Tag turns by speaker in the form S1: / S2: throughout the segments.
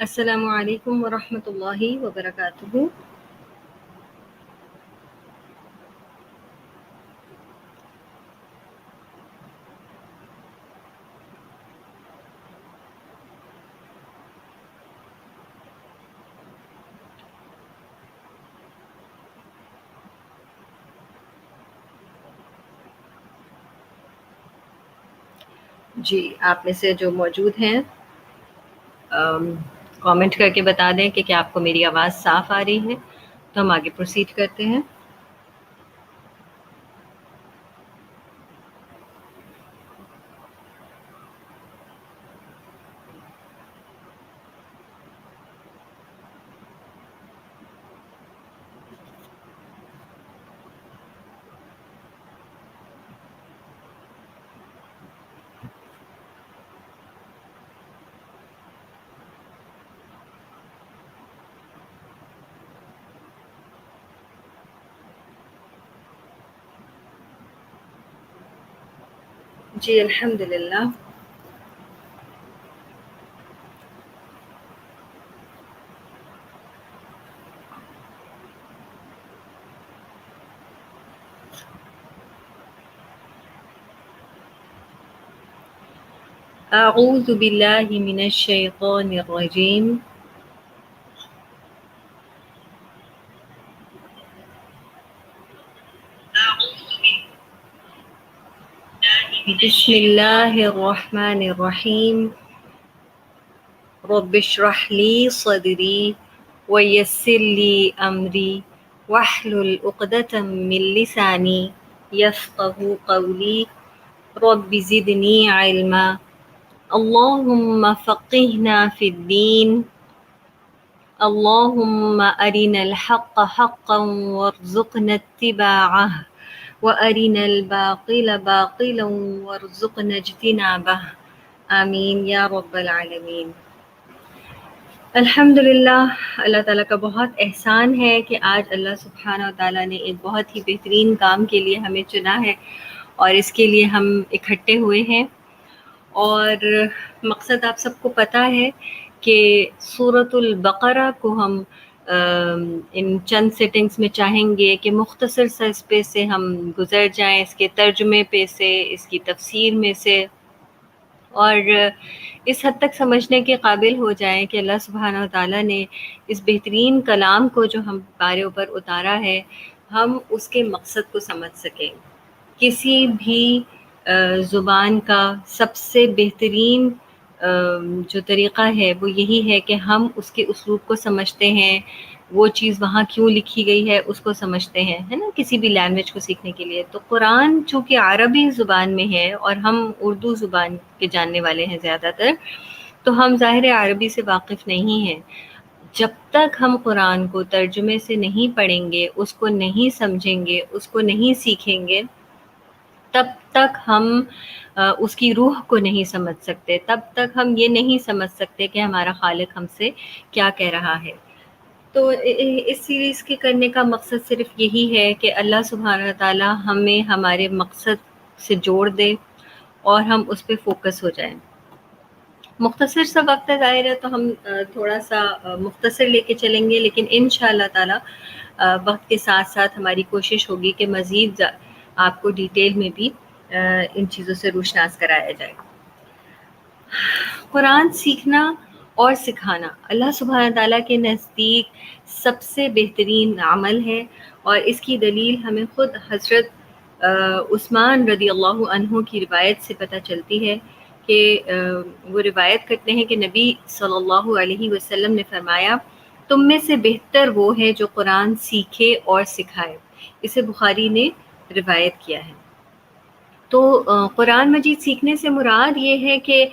S1: السلام علیکم ورحمۃ اللہ وبرکاتہ۔ جی، آپ میں سے جو موجود ہیں کامنٹ کر کے بتا دیں کہ کیا آپ کو میری آواز صاف آ رہی ہے، تو ہم آگے پروسیڈ کرتے ہیں۔ جی الحمدللہ۔ اعوذ باللہ من الشیطان الرجیم۔ بسم اللہ الرحمن الرحیم۔ رب اشرح لی صدری ویسر لی امری واحلل عقدۃ من لسانی یفقہوا قولی۔ رب زدنی علما، اللہم فقہنا فی الدین، اللہم ارنا الحق حقا وارزقنا اتباعہ وارنا الباطل باطلا وارزقنا اجتنابہ، آمین یا رب العالمین۔ الحمدللہ، اللہ تعالیٰ کا بہت احسان ہے کہ آج اللہ سبحانہ و تعالیٰ نے ایک بہت ہی بہترین کام کے لیے ہمیں چنا ہے اور اس کے لیے ہم اکٹھے ہوئے ہیں۔ اور مقصد آپ سب کو پتہ ہے کہ سورۃ البقرہ کو ہم ان چند سیٹنگز میں چاہیں گے کہ مختصر سا اس پہ سے ہم گزر جائیں، اس کے ترجمے پہ سے، اس کی تفسیر میں سے، اور اس حد تک سمجھنے کے قابل ہو جائیں کہ اللہ سبحانہ و تعالیٰ نے اس بہترین کلام کو جو ہم پارے اوپر اتارا ہے، ہم اس کے مقصد کو سمجھ سکیں۔ کسی بھی زبان کا سب سے بہترین جو طریقہ ہے وہ یہی ہے کہ ہم اس کے اسلوب کو سمجھتے ہیں، وہ چیز وہاں کیوں لکھی گئی ہے اس کو سمجھتے ہیں، ہے نا، کسی بھی لینگویج کو سیکھنے کے لیے۔ تو قرآن چونکہ عربی زبان میں ہے اور ہم اردو زبان کے جاننے والے ہیں زیادہ تر، تو ہم ظاہر عربی سے واقف نہیں ہیں۔ جب تک ہم قرآن کو ترجمے سے نہیں پڑھیں گے، اس کو نہیں سمجھیں گے، اس کو نہیں سیکھیں گے، تب تک ہم اس کی روح کو نہیں سمجھ سکتے، تب تک ہم یہ نہیں سمجھ سکتے کہ ہمارا خالق ہم سے کیا کہہ رہا ہے۔ تو اس سیریز کے کرنے کا مقصد صرف یہی ہے کہ اللہ سبحانہ تعالیٰ ہمیں ہمارے مقصد سے جوڑ دے اور ہم اس پہ فوکس ہو جائیں۔ مختصر سا وقت ہے، ظاہر ہے، تو ہم تھوڑا سا مختصر لے کے چلیں گے، لیکن انشاءاللہ تعالیٰ وقت کے ساتھ ساتھ ہماری کوشش ہوگی کہ مزید آپ کو ڈیٹیل میں بھی ان چیزوں سے روشناس کرایا جائے۔ قرآن سیکھنا اور سکھانا اللہ سبحانہ تعالیٰ کے نزدیک سب سے بہترین عمل ہے، اور اس کی دلیل ہمیں خود حضرت عثمان رضی اللہ عنہ کی روایت سے پتہ چلتی ہے کہ وہ روایت کرتے ہیں کہ نبی صلی اللہ علیہ وسلم نے فرمایا، تم میں سے بہتر وہ ہے جو قرآن سیکھے اور سکھائے۔ اسے بخاری نے روایت کیا ہے۔ تو قرآن مجید سیکھنے سے مراد یہ ہے کہ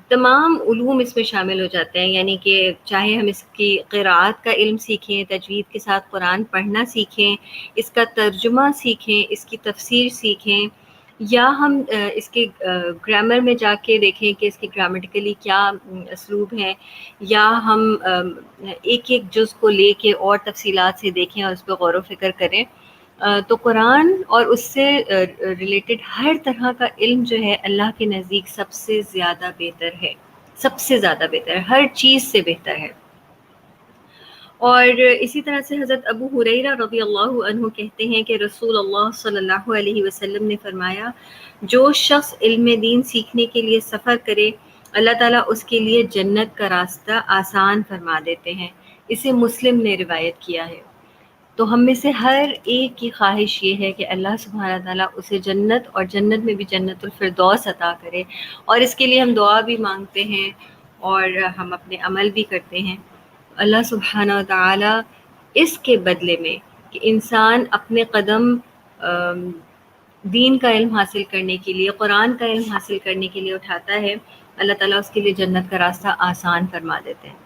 S1: تمام علوم اس میں شامل ہو جاتے ہیں، یعنی کہ چاہے ہم اس کی قراءت کا علم سیکھیں، تجوید کے ساتھ قرآن پڑھنا سیکھیں، اس کا ترجمہ سیکھیں، اس کی تفسیر سیکھیں، یا ہم اس کے گرامر میں جا کے دیکھیں کہ اس کی گرامیٹیکلی کیا اسلوب ہیں، یا ہم ایک ایک جز کو لے کے اور تفصیلات سے دیکھیں اور اس پہ غور و فکر کریں۔ تو قرآن اور اس سے ریلیٹڈ ہر طرح کا علم جو ہے اللہ کے نزدیک سب سے زیادہ بہتر ہے۔ سب سے زیادہ بہتر ہے، ہر چیز سے بہتر ہے۔ اور اسی طرح سے حضرت ابو ہریرہ رضی اللہ عنہ کہتے ہیں کہ رسول اللہ صلی اللہ علیہ وسلم نے فرمایا، جو شخص علم دین سیکھنے کے لیے سفر کرے اللہ تعالیٰ اس کے لیے جنت کا راستہ آسان فرما دیتے ہیں۔ اسے مسلم نے روایت کیا ہے۔ تو ہم میں سے ہر ایک کی خواہش یہ ہے کہ اللہ سبحانہ تعالیٰ اسے جنت، اور جنت میں بھی جنت الفردوس عطا کرے، اور اس کے لیے ہم دعا بھی مانگتے ہیں اور ہم اپنے عمل بھی کرتے ہیں۔ اللہ سبحانہ تعالیٰ اس کے بدلے میں کہ انسان اپنے قدم دین کا علم حاصل کرنے کے لیے، قرآن کا علم حاصل کرنے کے لیے اٹھاتا ہے، اللہ تعالیٰ اس کے لیے جنت کا راستہ آسان فرما دیتے ہیں۔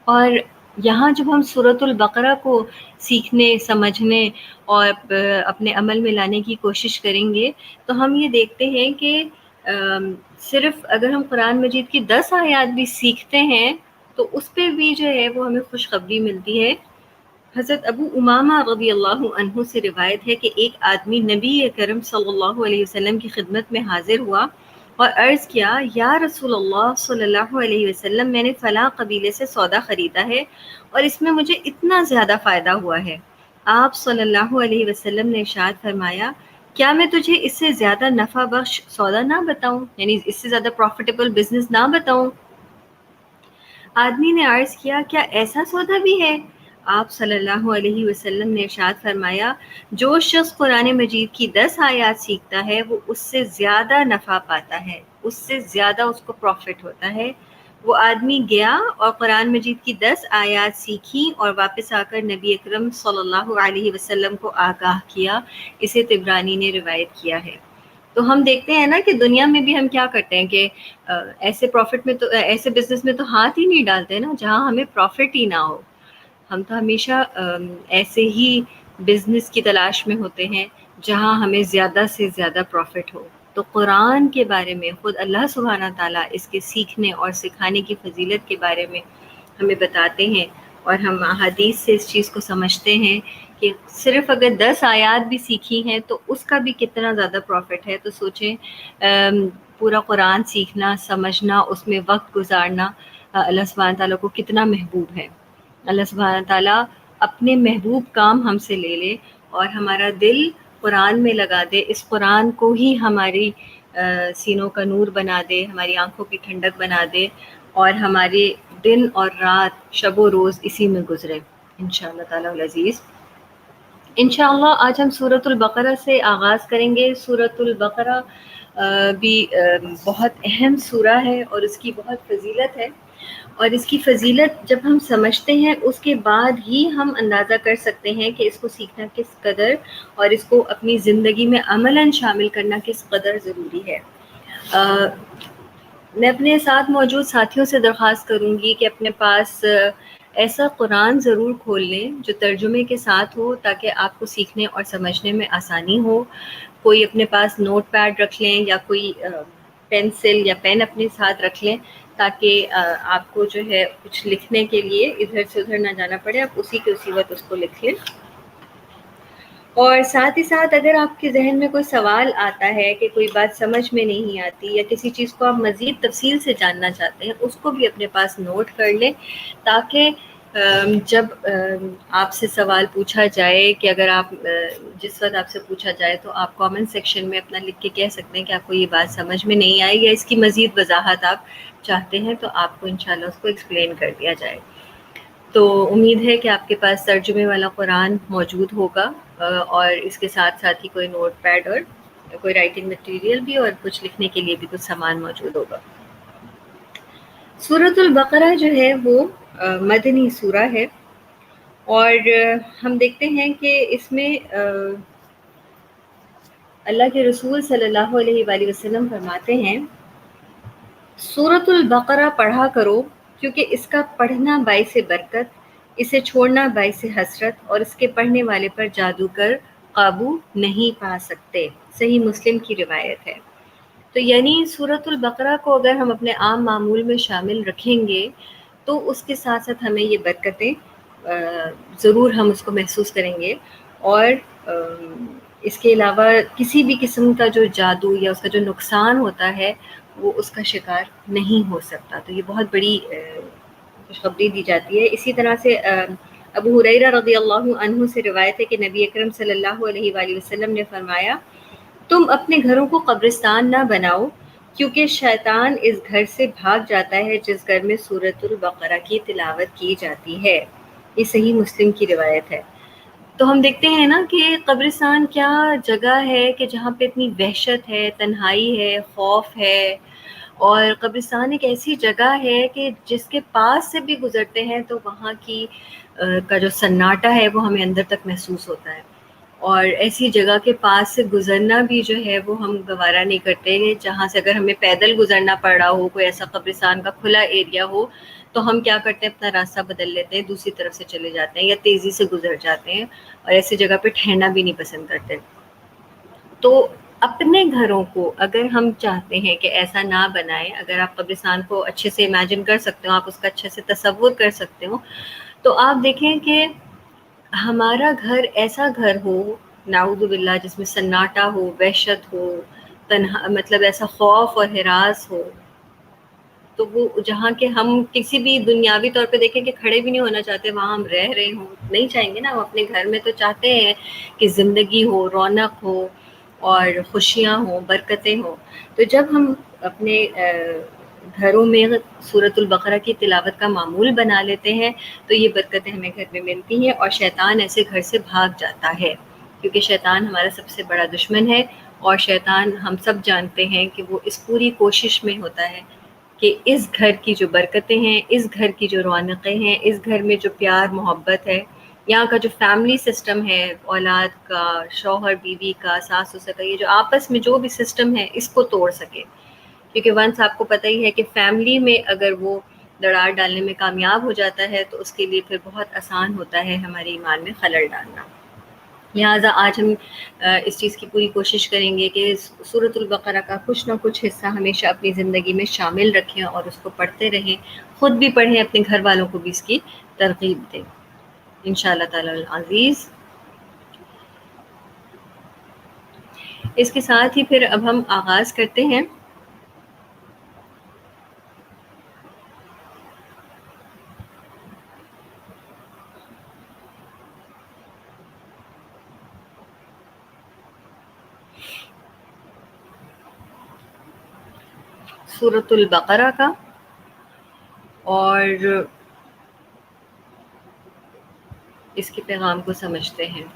S1: اور یہاں جب ہم سورۃ البقرہ کو سیکھنے، سمجھنے اور اپنے عمل میں لانے کی کوشش کریں گے تو ہم یہ دیکھتے ہیں کہ صرف اگر ہم قرآن مجید کی 10 آیات بھی سیکھتے ہیں تو اس پہ بھی جو ہے وہ ہمیں خوشخبری ملتی ہے۔ حضرت ابو امامہ رضی اللہ عنہ سے روایت ہے کہ ایک آدمی نبی کرم صلی اللہ علیہ وسلم کی خدمت میں حاضر ہوا اور عرض کیا، یا رسول اللہ صلی اللہ علیہ وسلم، میں نے فلاں قبیلے سے سودا خریدا ہے اور اس میں مجھے اتنا زیادہ فائدہ ہوا ہے۔ آپ صلی اللہ علیہ وسلم نے ارشاد فرمایا، کیا میں تجھے اس سے زیادہ نفع بخش سودا نہ بتاؤں، یعنی اس سے زیادہ پروفیٹیبل بزنس نہ بتاؤں؟ آدمی نے عرض کیا، کیا ایسا سودا بھی ہے؟ آپ صلی اللہ علیہ وسلم نے ارشاد فرمایا، جو شخص قرآن مجید کی 10 آیات سیکھتا ہے وہ اس سے زیادہ نفع پاتا ہے، اس سے زیادہ اس کو پروفٹ ہوتا ہے۔ وہ آدمی گیا اور قرآن مجید کی 10 آیات سیکھی اور واپس آ کر نبی اکرم صلی اللہ علیہ وسلم کو آگاہ کیا۔ اسے طبرانی نے روایت کیا ہے۔ تو ہم دیکھتے ہیں نا کہ دنیا میں بھی ہم کیا کرتے ہیں کہ ایسے پروفٹ میں تو، ایسے بزنس میں تو ہاتھ ہی نہیں ڈالتے نا جہاں ہمیں پروفٹ ہی نہ ہو۔ ہم تو ہمیشہ ایسے ہی بزنس کی تلاش میں ہوتے ہیں جہاں ہمیں زیادہ سے زیادہ پروفٹ ہو۔ تو قرآن کے بارے میں خود اللہ سبحانہ تعالیٰ اس کے سیکھنے اور سکھانے کی فضیلت کے بارے میں ہمیں بتاتے ہیں، اور ہم احادیث سے اس چیز کو سمجھتے ہیں کہ صرف اگر 10 آیات بھی سیکھی ہیں تو اس کا بھی کتنا زیادہ پروفٹ ہے۔ تو سوچیں پورا قرآن سیکھنا، سمجھنا، اس میں وقت گزارنا اللہ سبحانہ تعالیٰ کو کتنا محبوب ہے۔ اللہ سبحانہ تعالیٰ اپنے محبوب کام ہم سے لے لے اور ہمارا دل قرآن میں لگا دے، اس قرآن کو ہی ہماری سینوں کا نور بنا دے، ہماری آنکھوں کی ٹھنڈک بنا دے، اور ہمارے دن اور رات، شب و روز اسی میں گزرے انشاءاللہ تعالیٰ العزیز۔ انشاءاللہ آج ہم سورۃ البقرہ سے آغاز کریں گے۔ سورۃ البقرہ بھی بہت اہم سورہ ہے اور اس کی بہت فضیلت ہے، اور اس کی فضیلت جب ہم سمجھتے ہیں اس کے بعد ہی ہم اندازہ کر سکتے ہیں کہ اس کو سیکھنا کس قدر اور اس کو اپنی زندگی میں عملاً شامل کرنا کس قدر ضروری ہے۔ میں اپنے ساتھ موجود ساتھیوں سے درخواست کروں گی کہ اپنے پاس ایسا قرآن ضرور کھول لیں جو ترجمے کے ساتھ ہو، تاکہ آپ کو سیکھنے اور سمجھنے میں آسانی ہو۔ کوئی اپنے پاس نوٹ پیڈ رکھ لیں یا کوئی پینسل یا پین اپنے ساتھ رکھ لیں، تاکہ آپ کو جو ہے کچھ لکھنے کے لیے ادھر سے ادھر نہ جانا پڑے، آپ اسی کے اسی وقت اس کو لکھ لیں۔ اور ساتھ ہی ساتھ اگر آپ کے ذہن میں کوئی سوال آتا ہے کہ کوئی بات سمجھ میں نہیں آتی یا کسی چیز کو آپ مزید تفصیل سے جاننا چاہتے ہیں، اس کو بھی اپنے پاس نوٹ کر لیں، تاکہ جب آپ سے سوال پوچھا جائے، کہ اگر آپ جس وقت آپ سے پوچھا جائے تو آپ کامنٹ سیکشن میں اپنا لکھ کے کہہ سکتے ہیں کہ آپ کو یہ بات سمجھ میں نہیں آئی، یا اس کی مزید وضاحت آپ چاہتے ہیں تو آپ کو انشاءاللہ اس کو ایکسپلین کر دیا جائے۔ تو امید ہے کہ آپ کے پاس ترجمے والا قرآن موجود ہوگا، اور اس کے ساتھ ساتھ ہی کوئی نوٹ پیڈ اور کوئی رائٹنگ مٹیریل بھی، اور کچھ لکھنے کے لیے بھی کچھ سامان موجود ہوگا۔ سورۃ البقرہ جو ہے وہ مدنی سورہ ہے، اور ہم دیکھتے ہیں کہ اس میں اللہ کے رسول صلی اللہ علیہ وآلہ وسلم فرماتے ہیں، سورۃ البقرہ پڑھا کرو کیونکہ اس کا پڑھنا باعث برکت، اسے چھوڑنا باعث حسرت، اور اس کے پڑھنے والے پر جادوگر قابو نہیں پا سکتے۔ صحیح مسلم کی روایت ہے۔ تو یعنی سورۃ البقرہ کو اگر ہم اپنے عام معمول میں شامل رکھیں گے تو اس کے ساتھ ساتھ ہمیں یہ برکتیں ضرور ہم اس کو محسوس کریں گے، اور اس کے علاوہ کسی بھی قسم کا جو جادو یا اس کا جو نقصان ہوتا ہے وہ اس کا شکار نہیں ہو سکتا. تو یہ بہت بڑی خوشخبری دی جاتی ہے. اسی طرح سے ابو ہریرہ رضی اللہ عنہ سے روایت ہے کہ نبی اکرم صلی اللہ علیہ وآلہ وسلم نے فرمایا تم اپنے گھروں کو قبرستان نہ بناؤ کیونکہ شیطان اس گھر سے بھاگ جاتا ہے جس گھر میں سورۃ البقرہ کی تلاوت کی جاتی ہے. یہ صحیح مسلم کی روایت ہے. تو ہم دیکھتے ہیں نا کہ قبرستان کیا جگہ ہے کہ جہاں پہ اتنی وحشت ہے، تنہائی ہے، خوف ہے. اور قبرستان ایک ایسی جگہ ہے کہ جس کے پاس سے بھی گزرتے ہیں تو وہاں کی کا جو سناٹا ہے وہ ہمیں اندر تک محسوس ہوتا ہے. اور ایسی جگہ کے پاس سے گزرنا بھی جو ہے وہ ہم گوارا نہیں کرتے ہیں، جہاں سے اگر ہمیں پیدل گزرنا پڑ رہا ہو، کوئی ایسا قبرستان کا کھلا ایریا ہو تو ہم کیا کرتے ہیں، اپنا راستہ بدل لیتے ہیں، دوسری طرف سے چلے جاتے ہیں یا تیزی سے گزر جاتے ہیں، اور ایسی جگہ پہ ٹھہرنا بھی نہیں پسند کرتے. تو اپنے گھروں کو اگر ہم چاہتے ہیں کہ ایسا نہ بنائیں، اگر آپ قبرستان کو اچھے سے امیجن کر سکتے ہو، آپ اس کا اچھے سے تصور کر سکتے ہو، تو آپ دیکھیں کہ ہمارا گھر ایسا گھر ہو نعوذ باللہ جس میں سناٹا ہو، وحشت ہو، تنہا مطلب ایسا خوف اور ہراس ہو، تو وہ جہاں کہ ہم کسی بھی دنیاوی طور پہ دیکھیں کہ کھڑے بھی نہیں ہونا چاہتے، وہاں ہم رہ رہے ہوں، نہیں چاہیں گے نا. ہم اپنے گھر میں تو چاہتے ہیں کہ زندگی ہو، رونق ہو اور خوشیاں ہوں، برکتیں ہوں. تو جب ہم اپنے گھروں میں سورۃ البقرہ کی تلاوت کا معمول بنا لیتے ہیں تو یہ برکتیں ہمیں گھر میں ملتی ہیں، اور شیطان ایسے گھر سے بھاگ جاتا ہے. کیونکہ شیطان ہمارا سب سے بڑا دشمن ہے، اور شیطان ہم سب جانتے ہیں کہ وہ اس پوری کوشش میں ہوتا ہے کہ اس گھر کی جو برکتیں ہیں، اس گھر کی جو رونقیں ہیں، اس گھر میں جو پیار محبت ہے، یہاں کا جو فیملی سسٹم ہے، اولاد کا، شوہر بیوی کا، ساس سسر کا، یہ جو آپس میں جو بھی سسٹم ہے اس کو توڑ سکے. کیونکہ ونس آپ کو پتہ ہی ہے کہ فیملی میں اگر وہ دراڑ ڈالنے میں کامیاب ہو جاتا ہے تو اس کے لیے پھر بہت آسان ہوتا ہے ہمارے ایمان میں خلل ڈالنا. لہٰذا آج ہم اس چیز کی پوری کوشش کریں گے کہ سورۃ البقرہ کا کچھ نہ کچھ حصہ ہمیشہ اپنی زندگی میں شامل رکھیں اور اس کو پڑھتے رہیں، خود بھی پڑھیں، اپنے گھر والوں کو بھی اس کی ترغیب دیں انشاءاللہ تعالی العزیز. اس کے ساتھ ہی پھر اب ہم آغاز کرتے ہیں. سورۃ البقرہ کا، اور اس کے پیغام کو سمجھتے ہیں.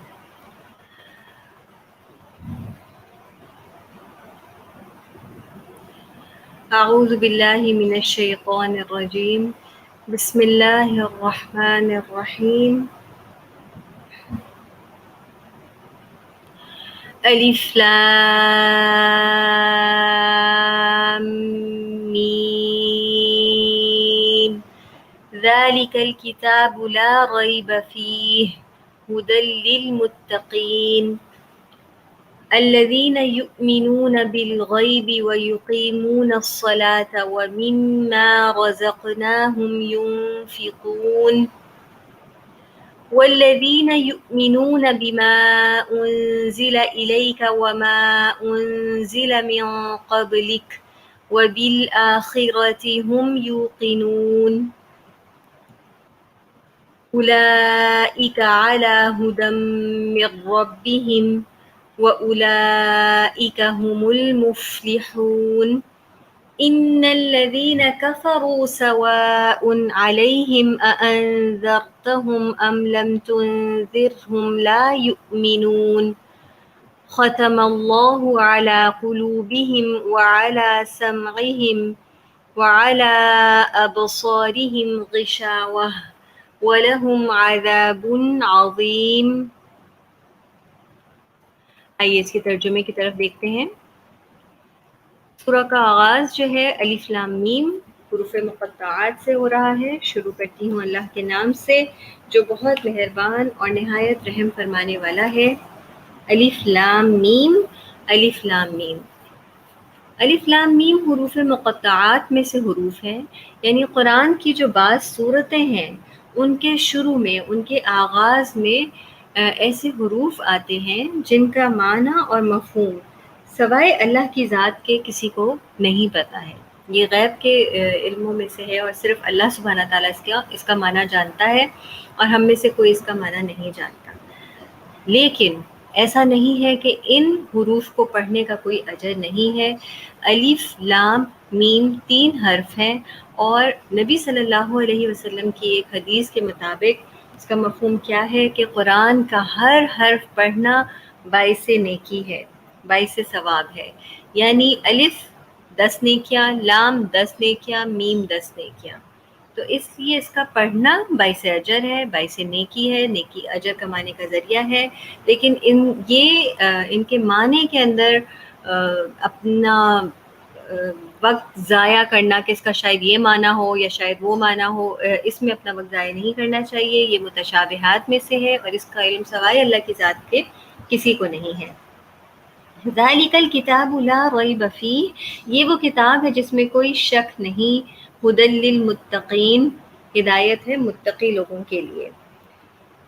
S1: اعوذ باللہ من الشیطان الرجیم، بسم اللہ الرحمن الرحیم. الف لام میم ذلك الكتاب لا ريب فيه هدى للمتقين الذين يؤمنون بالغيب ويقيمون الصلاة ومما رزقناهم ينفقون والذين يؤمنون بما أنزل إليك وما أنزل من قبلك وبالآخرة هم يوقنون أولئك على هدى من ربهم وأولئك هم المفلحون. إن الذين كفروا سواء عليهم أأنذرتهم أم لم تنذرهم لا يؤمنون. ختم الله على قلوبهم وعلى سمعهم وعلى أبصارهم غشاوة وَلَهُمْ عَذَابٌ عَظِيمٌ. آئیے اس کے ترجمے کی طرف دیکھتے ہیں. سورہ کا آغاز جو ہے الف لام میم حروف مقطعات سے ہو رہا ہے. شروع کرتی ہوں اللہ کے نام سے جو بہت مہربان اور نہایت رحم فرمانے والا ہے. الف لام میم، الف لام میم. الف لام میم حروف مقطعات میں سے حروف ہیں، یعنی قرآن کی جو بعض صورتیں ہیں ان کے شروع میں، ان کے آغاز میں ایسے حروف آتے ہیں جن کا معنی اور مفہوم سوائے اللہ کی ذات کے کسی کو نہیں پتہ ہے. یہ غیب کے علموں میں سے ہے اور صرف اللہ سبحانہ تعالیٰ اس کا معنی جانتا ہے اور ہم میں سے کوئی اس کا معنی نہیں جانتا. لیکن ایسا نہیں ہے کہ ان حروف کو پڑھنے کا کوئی اجر نہیں ہے. الف لام میم 3 حرف ہیں اور نبی صلی اللہ علیہ وسلم کی ایک حدیث کے مطابق اس کا مفہوم کیا ہے کہ قرآن کا ہر حرف پڑھنا باعث نیکی ہے، باعث ثواب ہے. یعنی الف 10 نیکیاں، لام 10 نیکیاں، میم 10 نیکیاں. تو اس لیے اس کا پڑھنا باعث اجر ہے، باعث نیکی ہے، نیکی اجر کمانے کا ذریعہ ہے. لیکن ان کے معنی کے اندر اپنا وقت ضائع کرنا کہ اس کا شاید یہ معنی ہو یا شاید وہ معنی ہو، اس میں اپنا وقت ضائع نہیں کرنا چاہیے. یہ متشابہات میں سے ہے اور اس کا علم سوائے اللہ کی ذات کے کسی کو نہیں ہے. ذالک الکتاب لا ریب فیہ، یہ وہ کتاب ہے جس میں کوئی شک نہیں. ھدی للمتقین، ہدایت ہے متقی لوگوں کے لیے.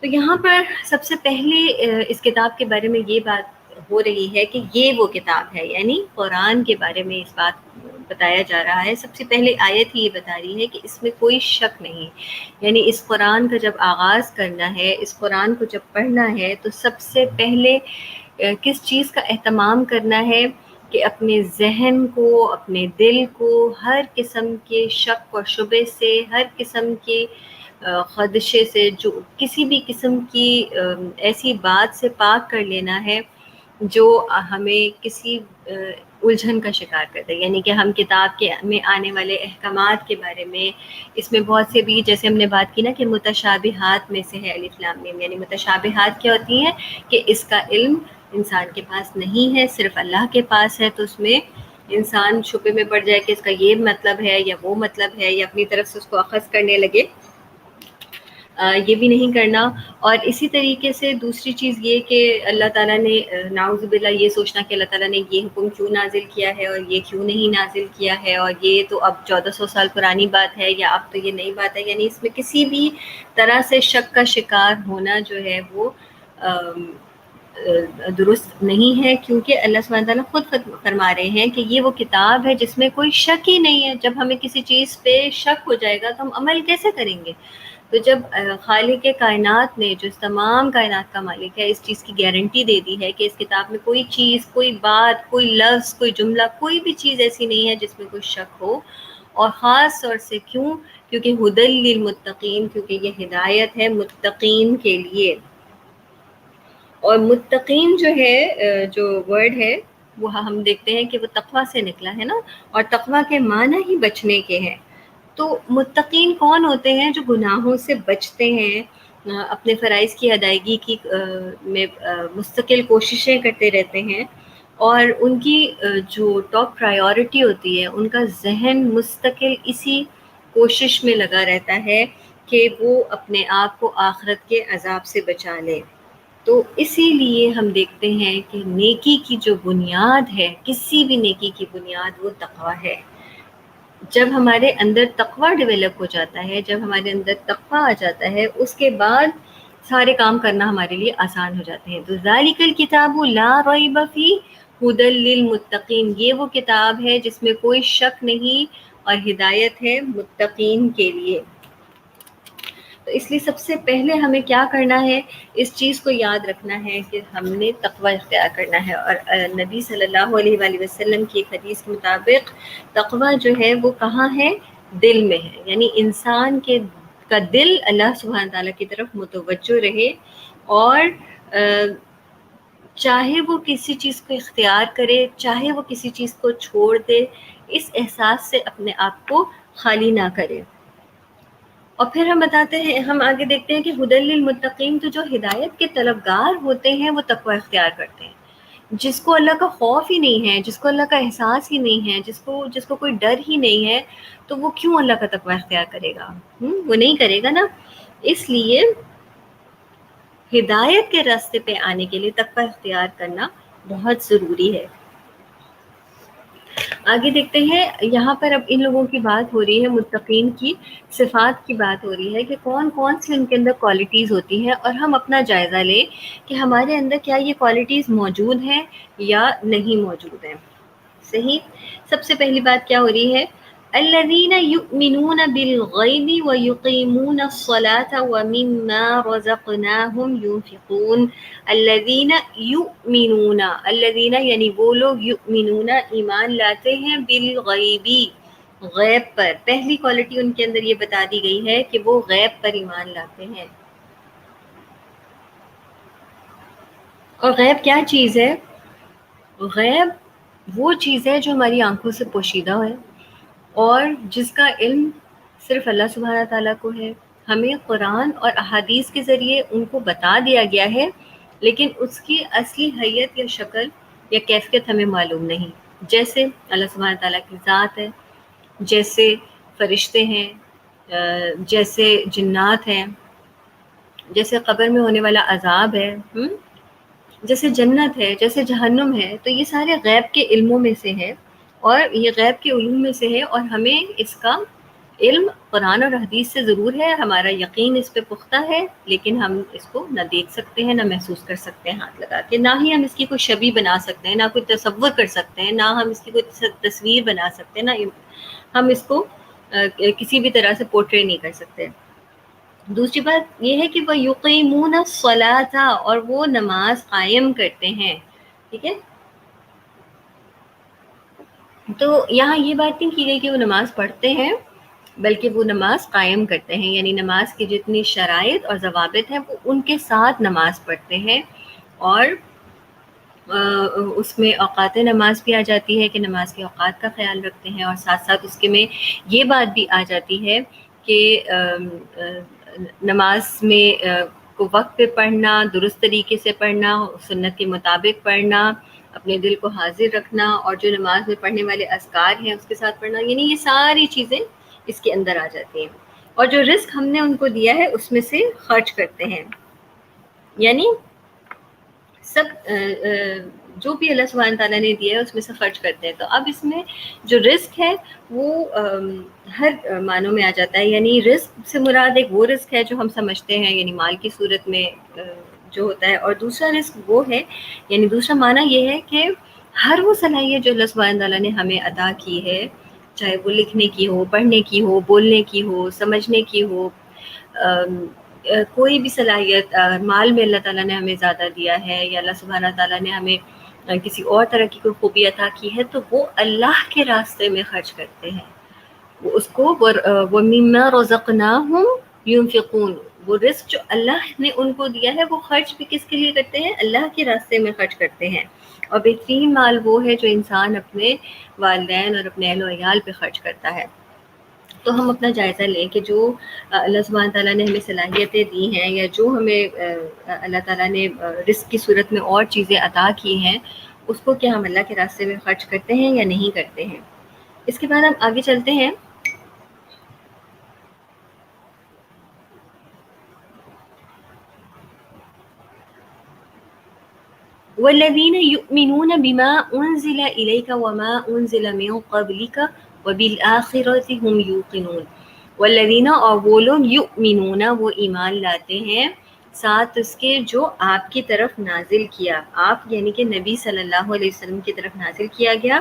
S1: تو یہاں پر سب سے پہلے اس کتاب کے بارے میں یہ بات ہو رہی ہے کہ یہ وہ کتاب ہے، یعنی قرآن کے بارے میں اس بات بتایا جا رہا ہے. سب سے پہلے آیت ہی یہ بتا رہی ہے کہ اس میں کوئی شک نہیں. یعنی اس قرآن کا جب آغاز کرنا ہے، اس قرآن کو جب پڑھنا ہے تو سب سے پہلے کس چیز کا اہتمام کرنا ہے کہ اپنے ذہن کو، اپنے دل کو ہر قسم کے شک و شبے سے، ہر قسم کے خدشے سے، جو کسی بھی قسم کی ایسی بات سے پاک کر لینا ہے جو ہمیں کسی الجھن کا شکار کرتا ہے. یعنی کہ ہم کتاب کے میں آنے والے احکامات کے بارے میں، اس میں بہت سے بھی جیسے ہم نے بات کی نا کہ متشابہات میں سے ہے الف لام میم. یعنی متشابہات کیا ہوتی ہیں کہ اس کا علم انسان کے پاس نہیں ہے، صرف اللہ کے پاس ہے. تو اس میں انسان شبے میں پڑ جائے کہ اس کا یہ مطلب ہے یا وہ مطلب ہے، یا اپنی طرف سے اس کو اخذ کرنے لگے. یہ بھی نہیں کرنا. اور اسی طریقے سے دوسری چیز یہ کہ اللہ تعالیٰ نے نعوذ باللہ یہ سوچنا کہ اللہ تعالیٰ نے یہ حکم کیوں نازل کیا ہے اور یہ کیوں نہیں نازل کیا ہے، اور یہ تو اب 1400 سال پرانی بات ہے یا اب تو یہ نئی بات ہے. یعنی اس میں کسی بھی طرح سے شک کا شکار ہونا جو ہے وہ درست نہیں ہے، کیونکہ اللہ سبحانہ تعالیٰ خود فرما رہے ہیں کہ یہ وہ کتاب ہے جس میں کوئی شک ہی نہیں ہے. جب ہمیں کسی چیز پہ شک ہو جائے گا تو ہم عمل کیسے کریں گے؟ تو جب خالق کائنات نے، جو اس تمام کائنات کا مالک ہے، اس چیز کی گارنٹی دے دی ہے کہ اس کتاب میں کوئی چیز، کوئی بات، کوئی لفظ، کوئی جملہ، کوئی بھی چیز ایسی نہیں ہے جس میں کوئی شک ہو. اور خاص طور سے کیونکہ ھدی للمتقین، کیونکہ یہ ہدایت ہے متقین کے لیے. اور متقین جو ہے، جو ورڈ ہے وہ ہم دیکھتے ہیں کہ وہ تقویٰ سے نکلا ہے نا، اور تقویٰ کے معنی ہی بچنے کے ہیں. تو متقین کون ہوتے ہیں؟ جو گناہوں سے بچتے ہیں، اپنے فرائض کی ادائیگی کی میں مستقل کوششیں کرتے رہتے ہیں، اور ان کی جو ٹاپ پرائیورٹی ہوتی ہے، ان کا ذہن مستقل اسی کوشش میں لگا رہتا ہے کہ وہ اپنے آپ کو آخرت کے عذاب سے بچا لے. تو اسی لیے ہم دیکھتے ہیں کہ نیکی کی جو بنیاد ہے، کسی بھی نیکی کی بنیاد وہ تقویٰ ہے. جب ہمارے اندر تقویٰ ڈیولپ ہو جاتا ہے، جب ہمارے اندر تقویٰ آ جاتا ہے، اس کے بعد سارے کام کرنا ہمارے لیے آسان ہو جاتے ہیں. تو ذالک الکتاب لا ریب فیہ ھدی للمتقین، یہ وہ کتاب ہے جس میں کوئی شک نہیں اور ہدایت ہے متقین کے لیے. تو اس لیے سب سے پہلے ہمیں کیا کرنا ہے؟ اس چیز کو یاد رکھنا ہے کہ ہم نے تقویٰ اختیار کرنا ہے. اور نبی صلی اللہ علیہ وآلہ وسلم کی ایک حدیث کے مطابق تقویٰ جو ہے وہ کہاں ہے؟ دل میں ہے. یعنی انسان کا دل اللہ سبحانہ تعالیٰ کی طرف متوجہ رہے، اور چاہے وہ کسی چیز کو اختیار کرے، چاہے وہ کسی چیز کو چھوڑ دے، اس احساس سے اپنے آپ کو خالی نہ کرے. اور پھر ہم بتاتے ہیں، ہم آگے دیکھتے ہیں کہ ھدی للمتقین، تو جو ہدایت کے طلبگار ہوتے ہیں وہ تقویٰ اختیار کرتے ہیں. جس کو اللہ کا خوف ہی نہیں ہے، جس کو اللہ کا احساس ہی نہیں ہے، جس کو کوئی ڈر ہی نہیں ہے، تو وہ کیوں اللہ کا تقویٰ اختیار کرے گا؟ وہ نہیں کرے گا نا. اس لیے ہدایت کے راستے پہ آنے کے لیے تقویٰ اختیار کرنا بہت ضروری ہے. آگے دیکھتے ہیں، یہاں پر اب ان لوگوں کی بات ہو رہی ہے، متقین کی صفات کی بات ہو رہی ہے کہ کون کون سی ان کے اندر کوالٹیز ہوتی ہیں، اور ہم اپنا جائزہ لیں کہ ہمارے اندر کیا یہ کوالٹیز موجود ہیں یا نہیں موجود ہیں. صحیح. سب سے پہلی بات کیا ہو رہی ہے؟ الذین یؤمنون بالغیب ویقیمون الصلاة ومما رزقناہم ينفقون. الذین یؤمنون، الذین یعنی وہ لوگ، یؤمنون ایمان لاتے ہیں، بالغیبی غیب پر. پہلی کوالٹی ان کے اندر یہ بتا دی گئی ہے کہ وہ غیب پر ایمان لاتے ہیں. اور غیب کیا چیز ہے؟ غیب وہ چیز ہے جو ہماری آنکھوں سے پوشیدہ ہے اور جس کا علم صرف اللہ سبحانہ تعالیٰ کو ہے. ہمیں قرآن اور احادیث کے ذریعے ان کو بتا دیا گیا ہے، لیکن اس کی اصلی حیت یا شکل یا کیفیت ہمیں معلوم نہیں. جیسے اللہ سبحانہ تعالیٰ کی ذات ہے، جیسے فرشتے ہیں، جیسے جنات ہیں، جیسے قبر میں ہونے والا عذاب ہے، جیسے جنت ہے، جیسے جہنم ہے. تو یہ سارے غیب کے علموں میں سے ہے، اور یہ غیب کے علوم میں سے ہے، اور ہمیں اس کا علم قرآن اور حدیث سے ضرور ہے. ہمارا یقین اس پہ پختہ ہے، لیکن ہم اس کو نہ دیکھ سکتے ہیں، نہ محسوس کر سکتے ہیں ہاتھ لگا کے، نہ ہی ہم اس کی کوئی شبیہ بنا سکتے ہیں، نہ کوئی تصور کر سکتے ہیں، نہ ہم اس کی کوئی تصویر بنا سکتے ہیں، نہ ہم اس کو کسی بھی طرح سے پورٹری نہیں کر سکتے. دوسری بات یہ ہے کہ وہ یقیمون الصلاۃ، اور وہ نماز قائم کرتے ہیں. ٹھیک ہے. تو یہاں یہ بات نہیں کی گئی کہ وہ نماز پڑھتے ہیں، بلکہ وہ نماز قائم کرتے ہیں، یعنی نماز کی جتنی شرائط اور ضوابط ہیں وہ ان کے ساتھ نماز پڑھتے ہیں. اور اس میں اوقات نماز بھی آ جاتی ہے کہ نماز کے اوقات کا خیال رکھتے ہیں، اور ساتھ ساتھ اس کے میں یہ بات بھی آ جاتی ہے کہ نماز میں کو وقت پہ پڑھنا، درست طریقے سے پڑھنا، سنت کے مطابق پڑھنا، اپنے دل کو حاضر رکھنا، اور جو نماز میں پڑھنے والے اذکار ہیں اس کے ساتھ پڑھنا، یعنی یہ ساری چیزیں اس کے اندر آ جاتی ہیں. اور جو رزق ہم نے ان کو دیا ہے اس میں سے خرچ کرتے ہیں، یعنی سب جو بھی اللہ سبحانہ تعالیٰ نے دیا ہے اس میں سے خرچ کرتے ہیں. تو اب اس میں جو رزق ہے وہ ہر معنوں میں آ جاتا ہے. یعنی رزق سے مراد ایک وہ رزق ہے جو ہم سمجھتے ہیں، یعنی مال کی صورت میں جو ہوتا ہے، اور دوسرا رزق وہ ہے، یعنی دوسرا معنی یہ ہے کہ ہر وہ صلاحیت جو اللہ سبحانہ تعالیٰ نے ہمیں عطا کی ہے، چاہے وہ لکھنے کی ہو، پڑھنے کی ہو، بولنے کی ہو، سمجھنے کی ہو، کوئی بھی صلاحیت، مال میں اللہ تعالیٰ نے ہمیں زیادہ دیا ہے، یا اللہ سبحانہ تعالیٰ نے ہمیں کسی اور طرح کی کوئی خوبی عطا کی ہے، تو وہ اللہ کے راستے میں خرچ کرتے ہیں. وہ اس کو وَمِمَّا رَزَقْنَاهُمْ يُنْفِقُونَ، وہ رزق جو اللہ نے ان کو دیا ہے وہ خرچ بھی کس کے لیے کرتے ہیں؟ اللہ کے راستے میں خرچ کرتے ہیں. اور بہترین مال وہ ہے جو انسان اپنے والدین اور اپنے اہل و عیال پہ خرچ کرتا ہے. تو ہم اپنا جائزہ لیں کہ جو اللہ سبحانہ تعالیٰ نے ہمیں صلاحیتیں دی ہیں، یا جو ہمیں اللہ تعالیٰ نے رزق کی صورت میں اور چیزیں عطا کی ہیں، اس کو کیا ہم اللہ کے راستے میں خرچ کرتے ہیں یا نہیں کرتے ہیں. اس کے بعد ہم آگے چلتے ہیں. والذین یؤمنون بما انزل الیک وما انزل من قبلک وبالآخرۃ هم یوقنون. والذین، اور وہ لوگ، یؤمنون، وہ ایمان لاتے ہیں، ساتھ اس کے جو آپ کی طرف نازل کیا، آپ یعنی کہ نبی صلی اللہ علیہ وسلم کی طرف نازل کیا گیا،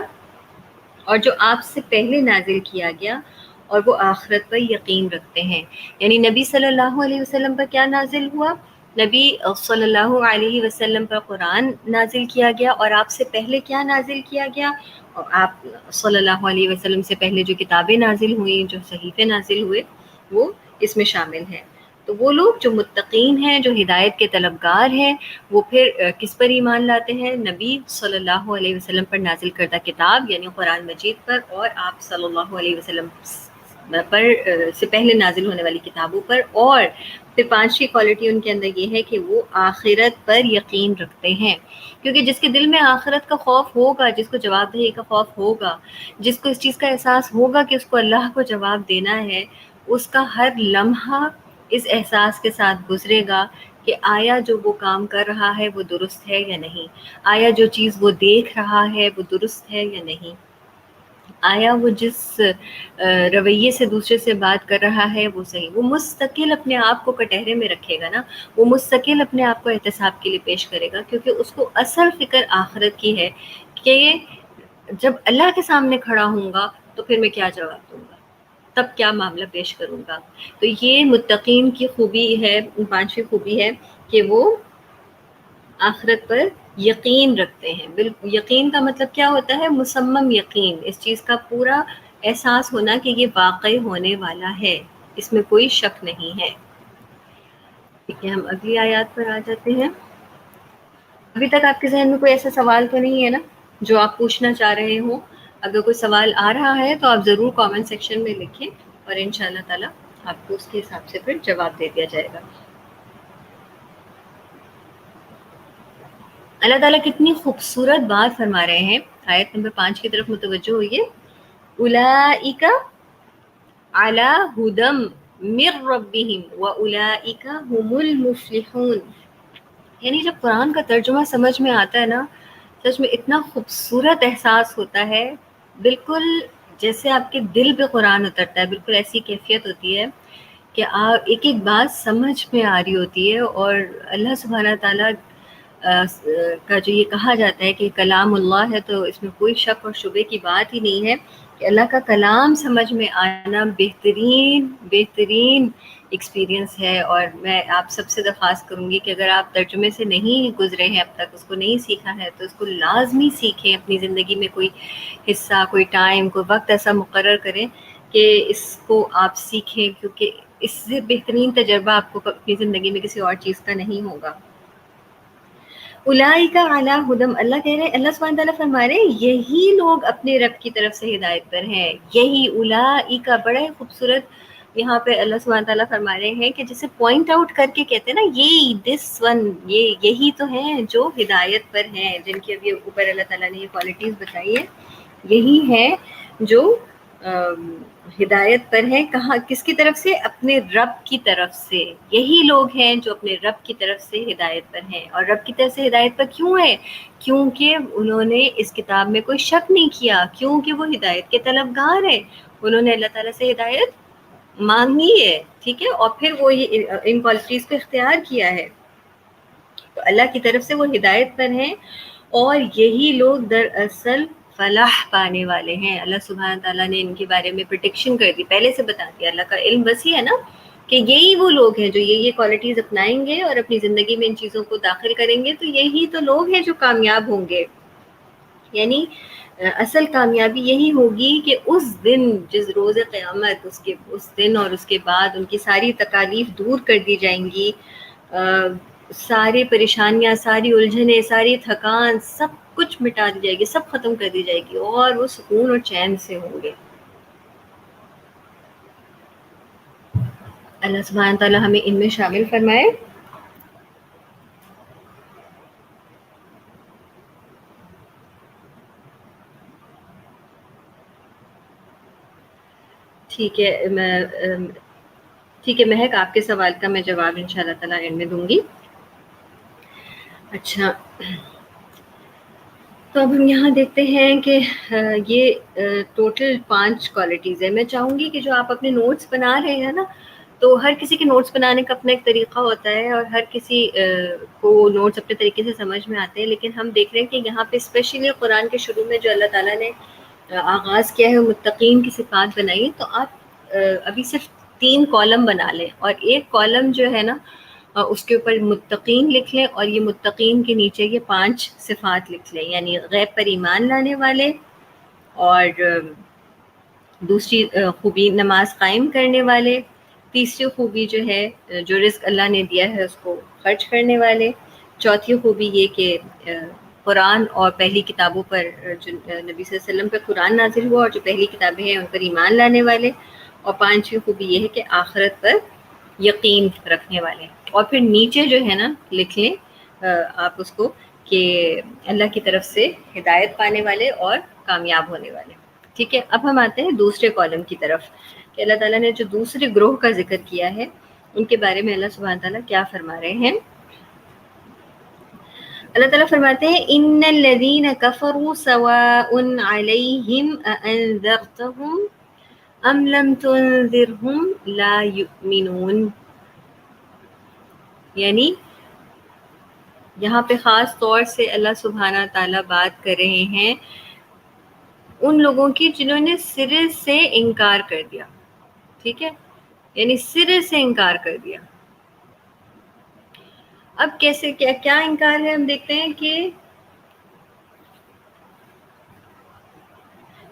S1: اور جو آپ سے پہلے نازل کیا گیا، اور وہ آخرت پر یقین رکھتے ہیں. یعنی نبی صلی اللہ علیہ وسلم پر کیا نازل ہوا؟ نبی صلی اللہ علیہ وسلم پر قرآن نازل کیا گیا، اور آپ سے پہلے کیا نازل کیا گیا؟ اور آپ صلی اللہ علیہ وسلم سے پہلے جو کتابیں نازل ہوئیں، جو صحیفے نازل ہوئے، وہ اس میں شامل ہیں. تو وہ لوگ جو متقین ہیں، جو ہدایت کے طلبگار ہیں، وہ پھر کس پر ایمان لاتے ہیں؟ نبی صلی اللہ علیہ وسلم پر نازل کردہ کتاب یعنی قرآن مجید پر، اور آپ صلی اللہ علیہ وسلم پر سے پہلے نازل ہونے والی کتابوں پر. اور پھر پانچویں کوالٹی ان کے اندر یہ ہے کہ وہ آخرت پر یقین رکھتے ہیں. کیونکہ جس کے دل میں آخرت کا خوف ہوگا، جس کو جواب دہی کا خوف ہوگا، جس کو اس چیز کا احساس ہوگا کہ اس کو اللہ کو جواب دینا ہے، اس کا ہر لمحہ اس احساس کے ساتھ گزرے گا کہ آیا جو وہ کام کر رہا ہے وہ درست ہے یا نہیں، آیا جو چیز وہ دیکھ رہا ہے وہ درست ہے یا نہیں. آیا وہ جس رویے سے دوسرے سے بات کر رہا ہے وہ صحیح، وہ مستقل اپنے آپ کو کٹہرے میں رکھے گا نا، وہ مستقل اپنے آپ کو احتساب کے لیے پیش کرے گا، کیونکہ اس کو اصل فکر آخرت کی ہے کہ جب اللہ کے سامنے کھڑا ہوں گا تو پھر میں کیا جواب دوں گا، تب کیا معاملہ پیش کروں گا۔ تو یہ متقین کی خوبی ہے، پانچویں خوبی ہے کہ وہ آخرت پر یقین رکھتے ہیں۔ یقین کا مطلب کیا ہوتا ہے؟ مصمم یقین، اس چیز کا پورا احساس ہونا کہ یہ واقع ہونے والا ہے، اس میں کوئی شک نہیں ہے۔ ٹھیک ہے، ہم اگلی آیات پر آ جاتے ہیں۔ ابھی تک آپ کے ذہن میں کوئی ایسا سوال تو نہیں ہے نا جو آپ پوچھنا چاہ رہے ہوں؟ اگر کوئی سوال آ رہا ہے تو آپ ضرور کامنٹ سیکشن میں لکھیں، اور ان شاء اللہ تعالیٰ آپ کو اس کے حساب سے پھر جواب دے دیا جائے گا۔ اللہ تعالیٰ کتنی خوبصورت بات فرما رہے ہیں، آیت نمبر 5 کی طرف متوجہ ہوئیے۔ اولئک علی ھدی من ربہم واولئک ھم المفلحون۔ یعنی جب قرآن کا ترجمہ سمجھ میں آتا ہے نا، سچ میں اتنا خوبصورت احساس ہوتا ہے، بالکل جیسے آپ کے دل پہ قرآن اترتا ہے، بالکل ایسی کیفیت ہوتی ہے کہ آپ ایک ایک بات سمجھ میں آ رہی ہوتی ہے۔ اور اللہ سبحانہ تعالیٰ کا جو یہ کہا جاتا ہے کہ کلام اللہ ہے، تو اس میں کوئی شک اور شبے کی بات ہی نہیں ہے کہ اللہ کا کلام سمجھ میں آنا بہترین بہترین ایکسپیرینس ہے۔ اور میں آپ سب سے درخواست کروں گی کہ اگر آپ ترجمے سے نہیں گزرے ہیں اب تک، اس کو نہیں سیکھا ہے، تو اس کو لازمی سیکھیں، اپنی زندگی میں کوئی حصہ، کوئی ٹائم، کوئی وقت ایسا مقرر کریں کہ اس کو آپ سیکھیں، کیونکہ اس سے بہترین تجربہ آپ کو اپنی زندگی میں کسی اور چیز کا نہیں ہوگا۔ اولئک علی ھدی، اللہ کہہ رہے ہیں، اللہ سبحانہ تعالیٰ فرما رہے ہیں یہی لوگ اپنے رب کی طرف سے ہدایت پر ہیں۔ یہی اولئک، بڑا ہی خوبصورت یہاں پہ اللہ سبحانہ تعالیٰ فرما رہے ہیں کہ جسے پوائنٹ آؤٹ کر کے کہتے ہیں نا، یہ دس ون، یہی تو ہیں جو ہدایت پر ہیں، جن کی ابھی اوپر اللہ تعالیٰ نے یہ کوالٹیز بتائی ہیں، یہی ہیں جو ہدایت پر ہیں۔ کہاں، کس کی طرف سے؟ اپنے رب کی طرف سے۔ یہی لوگ ہیں جو اپنے رب کی طرف سے ہدایت پر ہیں۔ اور رب کی طرف سے ہدایت پر کیوں ہے؟ کیونکہ انہوں نے اس کتاب میں کوئی شک نہیں کیا، کیونکہ وہ ہدایت کے طلبگار ہیں، انہوں نے اللہ تعالیٰ سے ہدایت مانگی ہے، ٹھیک ہے، اور پھر وہ ان کوالٹیز کو اختیار کیا ہے، تو اللہ کی طرف سے وہ ہدایت پر ہیں، اور یہی لوگ دراصل فلاح پانے والے ہیں۔ اللہ سبحانہ تعالیٰ نے ان کے بارے میں پریڈکشن کر دی، پہلے سے بتا دیا۔ اللہ کا علم وسیع ہے نا، کہ یہی وہ لوگ ہیں جو یہ کوالٹیز اپنائیں گے اور اپنی زندگی میں ان چیزوں کو داخل کریں گے، تو یہی تو لوگ ہیں جو کامیاب ہوں گے۔ یعنی اصل کامیابی یہی ہوگی کہ اس دن، جس روز قیامت، اس دن اور اس کے بعد ان کی ساری تکالیف دور کر دی جائیں گی، ساری پریشانیاں، ساری الجھنیں، ساری تھکان، سب کچھ مٹا دی جائے گی، سب ختم کر دی جائے گی، اور وہ سکون اور چین سے ہوں گے۔ اللہ سبحانہ تعالیٰ ہمیں ان میں شامل فرمائے۔ ٹھیک ہے، ٹھیک ہے مہک، آپ کے سوال کا میں جواب ان شاء اللہ تعالیٰ اینڈ میں دوں گی۔ اچھا، تو اب ہم یہاں دیکھتے ہیں کہ یہ ٹوٹل 5 کوالٹیز ہیں۔ میں چاہوں گی کہ جو آپ اپنے نوٹس بنا رہے ہیں نا، تو ہر کسی کے نوٹس بنانے کا اپنا ایک طریقہ ہوتا ہے، اور ہر کسی کو نوٹس اپنے طریقے سے سمجھ میں آتے ہیں، لیکن ہم دیکھ رہے ہیں کہ یہاں پہ اسپیشلی قرآن کے شروع میں جو اللہ تعالیٰ نے آغاز کیا ہے، متقین کی صفات بنائی، تو آپ ابھی صرف 3 کالم بنا لیں، اور ایک کالم جو ہے نا اس کے اوپر متقین لکھ لیں، اور یہ متقین کے نیچے یہ 5 صفات لکھ لیں، یعنی غیب پر ایمان لانے والے، اور دوسری خوبی نماز قائم کرنے والے، تیسری خوبی جو ہے جو رزق اللہ نے دیا ہے اس کو خرچ کرنے والے، چوتھی خوبی یہ کہ قرآن اور پہلی کتابوں پر جو نبی صلی اللہ علیہ وسلم پہ قرآن نازل ہوا اور جو پہلی کتابیں ہیں ان پر ایمان لانے والے، اور 5ویں خوبی یہ ہے کہ آخرت پر یقین رکھنے والے۔ اور پھر نیچے جو ہے نا لکھ لیں آپ اس کو کہ اللہ کی طرف سے ہدایت پانے والے اور کامیاب ہونے والے۔ ٹھیک ہے، اب ہم آتے ہیں دوسرے کالم کی طرف، کہ اللہ تعالیٰ نے جو دوسرے گروہ کا ذکر کیا ہے ان کے بارے میں اللہ سبحانہ تعالیٰ کیا فرما رہے ہیں۔ اللہ تعالیٰ فرماتے ہیں ان الذین کفروا سواء علیہم اانذرتہم ام لم تنذرہم لا یؤمنون. یعنی یہاں پہ خاص طور سے اللہ سبحانہ تعالیٰ بات کر رہے ہیں ان لوگوں کی جنہوں نے سرے سے انکار کر دیا. ٹھیک ہے, یعنی سرے سے انکار کر دیا. اب کیسے کیا انکار ہے, ہم دیکھتے ہیں کہ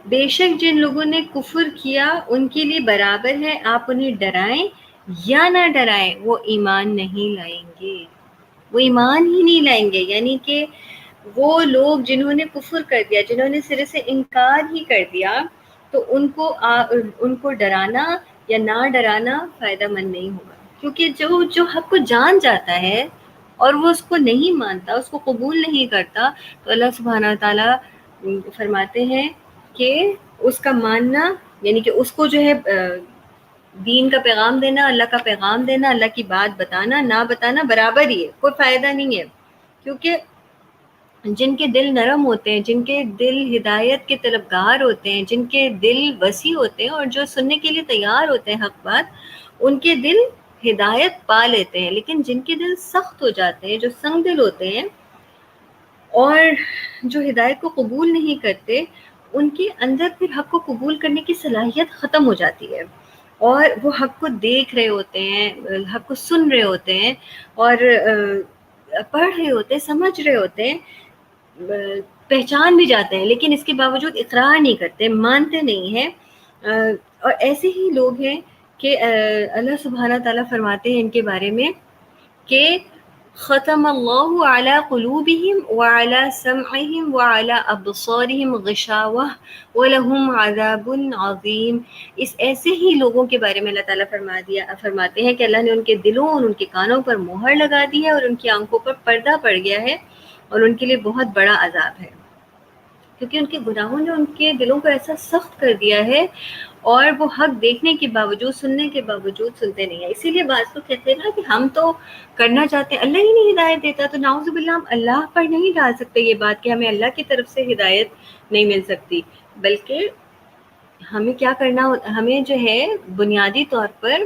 S1: بے شک جن لوگوں نے کفر کیا ان کے لیے برابر ہے آپ انہیں ڈرائیں یا نہ ڈرائیں, وہ ایمان نہیں لائیں گے, وہ ایمان ہی نہیں لائیں گے. یعنی کہ وہ لوگ جنہوں نے کفر کر دیا, جنہوں نے سرے سے انکار ہی کر دیا, تو ان کو ڈرانا یا نہ ڈرانا فائدہ مند نہیں ہوگا. کیونکہ جو حق کو جان جاتا ہے اور وہ اس کو نہیں مانتا, اس کو قبول نہیں کرتا, تو اللہ سبحانہ تعالیٰ فرماتے ہیں کہ اس کا ماننا, یعنی کہ اس کو جو ہے دین کا پیغام دینا, اللہ کا پیغام دینا, اللہ کی بات بتانا نہ بتانا برابر ہی ہے, کوئی فائدہ نہیں ہے. کیونکہ جن کے دل نرم ہوتے ہیں, جن کے دل ہدایت کے طلبگار ہوتے ہیں, جن کے دل وسیع ہوتے ہیں اور جو سننے کے لیے تیار ہوتے ہیں حق بات, ان کے دل ہدایت پا لیتے ہیں. لیکن جن کے دل سخت ہو جاتے ہیں, جو سنگ دل ہوتے ہیں اور جو ہدایت کو قبول نہیں کرتے, ان کے اندر پھر حق کو قبول کرنے کی صلاحیت ختم ہو جاتی ہے, اور وہ حق کو دیکھ رہے ہوتے ہیں, حق کو سن رہے ہوتے ہیں اور پڑھ رہے ہوتے ہیں, سمجھ رہے ہوتے ہیں, پہچان بھی جاتے ہیں, لیکن اس کے باوجود اقرار نہیں کرتے, مانتے نہیں ہیں. اور ایسے ہی لوگ ہیں کہ اللہ سبحانہ تعالیٰ فرماتے ہیں ان کے بارے میں کہ ختم اللہ علی قلوبہم وعلی سمعہم وعلی ابصارہم غشاوہ ولہم عذاب عظیم. اس ایسے ہی لوگوں کے بارے میں اللہ تعالیٰ فرماتے ہیں کہ اللہ نے ان کے دلوں اور ان کے کانوں پر مہر لگا دی ہے اور ان کی آنکھوں پر پردہ پڑ گیا ہے, اور ان کے لیے بہت بڑا عذاب ہے, کیونکہ ان کے گناہوں نے ان کے دلوں کو ایسا سخت کر دیا ہے, اور وہ حق دیکھنے کے باوجود, سننے کے باوجود سنتے نہیں ہیں. اسی لیے بعض لوگ کہتے ہیں نا کہ ہم تو کرنا چاہتے ہیں, اللہ ہی نہیں ہدایت دیتا, تو نعوذ باللہ ہم اللہ پر نہیں ڈال سکتے یہ بات کہ ہمیں اللہ کی طرف سے ہدایت نہیں مل سکتی. بلکہ ہمیں کیا کرنا, ہمیں جو ہے بنیادی طور پر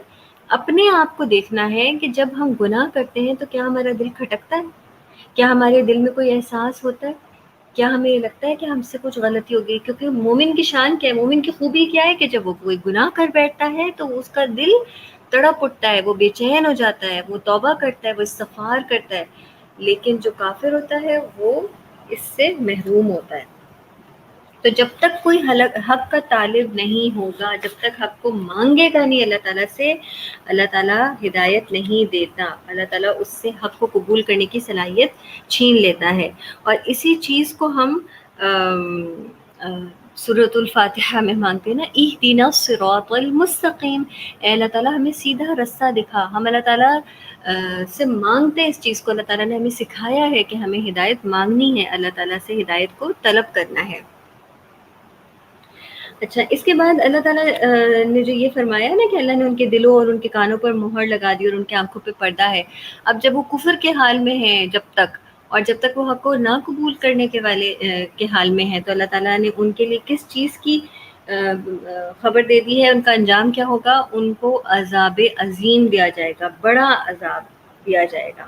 S1: اپنے آپ کو دیکھنا ہے کہ جب ہم گناہ کرتے ہیں تو کیا ہمارا دل کھٹکتا ہے, کیا ہمارے دل میں کوئی احساس ہوتا ہے, کیا ہمیں لگتا ہے کہ ہم سے کچھ غلطی ہو گئی. کیونکہ مومن کی شان کیا ہے, مومن کی خوبی کیا ہے کہ جب وہ کوئی گناہ کر بیٹھتا ہے تو اس کا دل تڑپ اٹھتا ہے, وہ بے چین ہو جاتا ہے, وہ توبہ کرتا ہے, وہ استغفار کرتا ہے. لیکن جو کافر ہوتا ہے وہ اس سے محروم ہوتا ہے. تو جب تک کوئی حق کا طالب نہیں ہوگا, جب تک حق کو مانگے گا نہیں اللہ تعالیٰ سے, اللہ تعالیٰ ہدایت نہیں دیتا, اللہ تعالیٰ اس سے حق کو قبول کرنے کی صلاحیت چھین لیتا ہے. اور اسی چیز کو ہم سورۃ الفاتحہ میں مانگتے ہیں نا, اہدنا الصراط المستقیم, اے اللہ تعالیٰ ہمیں سیدھا رستہ دکھا. ہم اللہ تعالیٰ سے مانگتے ہیں اس چیز کو, اللہ تعالیٰ نے ہمیں سکھایا ہے کہ ہمیں ہدایت مانگنی ہے, اللہ تعالیٰ سے ہدایت کو طلب کرنا ہے. اچھا, اس کے بعد اللہ تعالیٰ نے جو یہ فرمایا نا کہ اللہ نے ان کے دلوں اور ان کے کانوں پر مہر لگا دی اور ان کی آنکھوں پہ پردہ ہے. اب جب وہ کفر کے حال میں ہیں جب تک, اور جب تک وہ حق کو نہ قبول کرنے کے حال میں ہیں, تو اللہ تعالیٰ نے ان کے لیے کس چیز کی خبر دے دی ہے, ان کا انجام کیا ہوگا, ان کو عذاب عظیم دیا جائے گا, بڑا عذاب دیا جائے گا.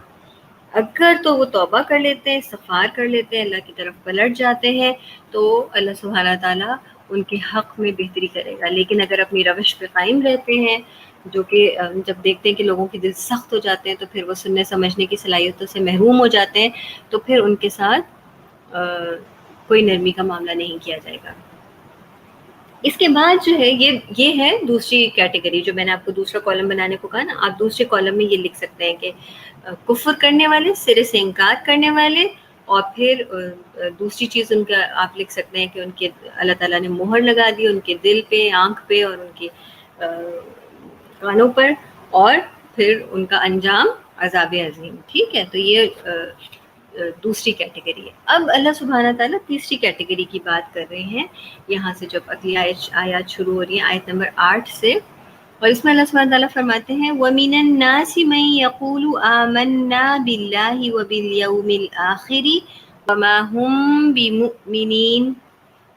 S1: اگر تو وہ توبہ کر لیتے ہیں, استغفار کر لیتے ہیں, اللہ کی طرف پلٹ جاتے ہیں, تو اللہ سبحانہ تعالیٰ ان کے حق میں بہتری کرے گا. لیکن اگر اپنی روش پہ قائم رہتے ہیں, جو کہ جب دیکھتے ہیں کہ لوگوں کے دل سخت ہو جاتے ہیں تو پھر وہ سننے سمجھنے کی صلاحیتوں سے محروم ہو جاتے ہیں, تو پھر ان کے ساتھ کوئی نرمی کا معاملہ نہیں کیا جائے گا. اس کے بعد جو ہے یہ ہے دوسری کیٹیگری, جو میں نے آپ کو دوسرا کالم بنانے کو کہا نا, آپ دوسرے کالم میں یہ لکھ سکتے ہیں کہ کفر کرنے والے, سرے سے انکار کرنے والے, اور پھر دوسری چیز ان کا آپ لکھ سکتے ہیں کہ ان کے اللہ تعالیٰ نے مہر لگا دی ان کے دل پہ, آنکھ پہ اور ان کے کانوں پر, اور پھر ان کا انجام عذاب عظیم. ٹھیک ہے, تو یہ دوسری کیٹیگری ہے. اب اللہ سبحانہ تعالیٰ تیسری کیٹیگری کی بات کر رہے ہیں. یہاں سے جب اگلی آیات شروع ہو رہی ہے, آیت نمبر 8 سے, اور اس میں اللہ سبحانہ تعالیٰ فرماتے ہیں وَمِنَ النَّاسِ مَن يَقُولُ آمَنَّا بِاللَّهِ وَبِالْيَوْمِ الْآخِرِ وَمَا هُم بِمُؤْمِنِينَ،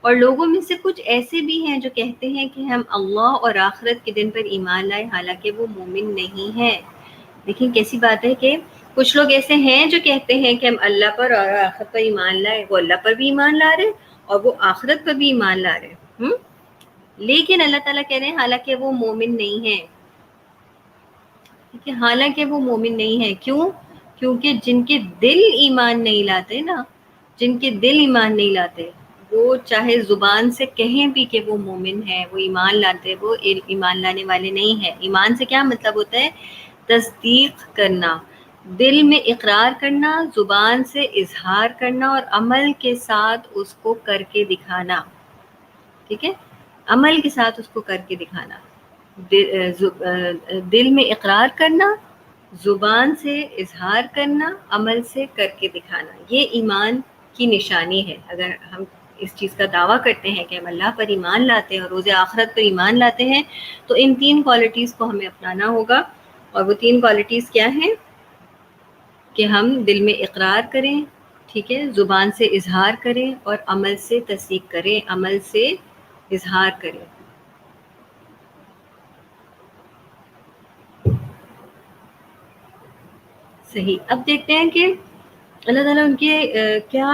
S1: اور لوگوں میں سے کچھ ایسے بھی ہیں جو کہتے ہیں کہ ہم اللہ اور آخرت کے دن پر ایمان لائے، حالانکہ وہ مومن نہیں ہیں۔ دیکھیں کیسی بات ہے کہ کچھ لوگ ایسے ہیں جو کہتے ہیں کہ ہم اللہ پر اور آخرت پر ایمان لائے، وہ اللہ پر بھی ایمان لا رہے اور وہ آخرت پر بھی ایمان لا رہے ہیں، لیکن اللہ تعالیٰ کہہ رہے ہیں حالانکہ وہ مومن نہیں ہیں، ٹھیک ہے، حالانکہ وہ مومن نہیں ہیں۔ کیوں؟ کیونکہ جن کے دل ایمان نہیں لاتے نا، جن کے دل ایمان نہیں لاتے، وہ چاہے زبان سے کہیں بھی کہ وہ مومن ہیں، وہ ایمان لاتے، وہ ایمان لانے والے نہیں ہیں۔ ایمان سے کیا مطلب ہوتا ہے؟ تصدیق کرنا، دل میں اقرار کرنا، زبان سے اظہار کرنا اور عمل کے ساتھ اس کو کر کے دکھانا، ٹھیک ہے، عمل کے ساتھ اس کو کر کے دکھانا، دل میں اقرار کرنا، زبان سے اظہار کرنا، عمل سے کر کے دکھانا، یہ ایمان کی نشانی ہے۔ اگر ہم اس چیز کا دعویٰ کرتے ہیں کہ ہم اللہ پر ایمان لاتے ہیں اور روز آخرت پر ایمان لاتے ہیں، تو ان 3 کوالٹیز کو ہمیں اپنانا ہوگا، اور وہ 3 کوالٹیز کیا ہیں؟ کہ ہم دل میں اقرار کریں، ٹھیک ہے، زبان سے اظہار کریں اور عمل سے تصدیق کریں، عمل سے اظہار کریں۔ صحیح، اب دیکھتے ہیں کہ اللہ تعالیٰ ان کے کیا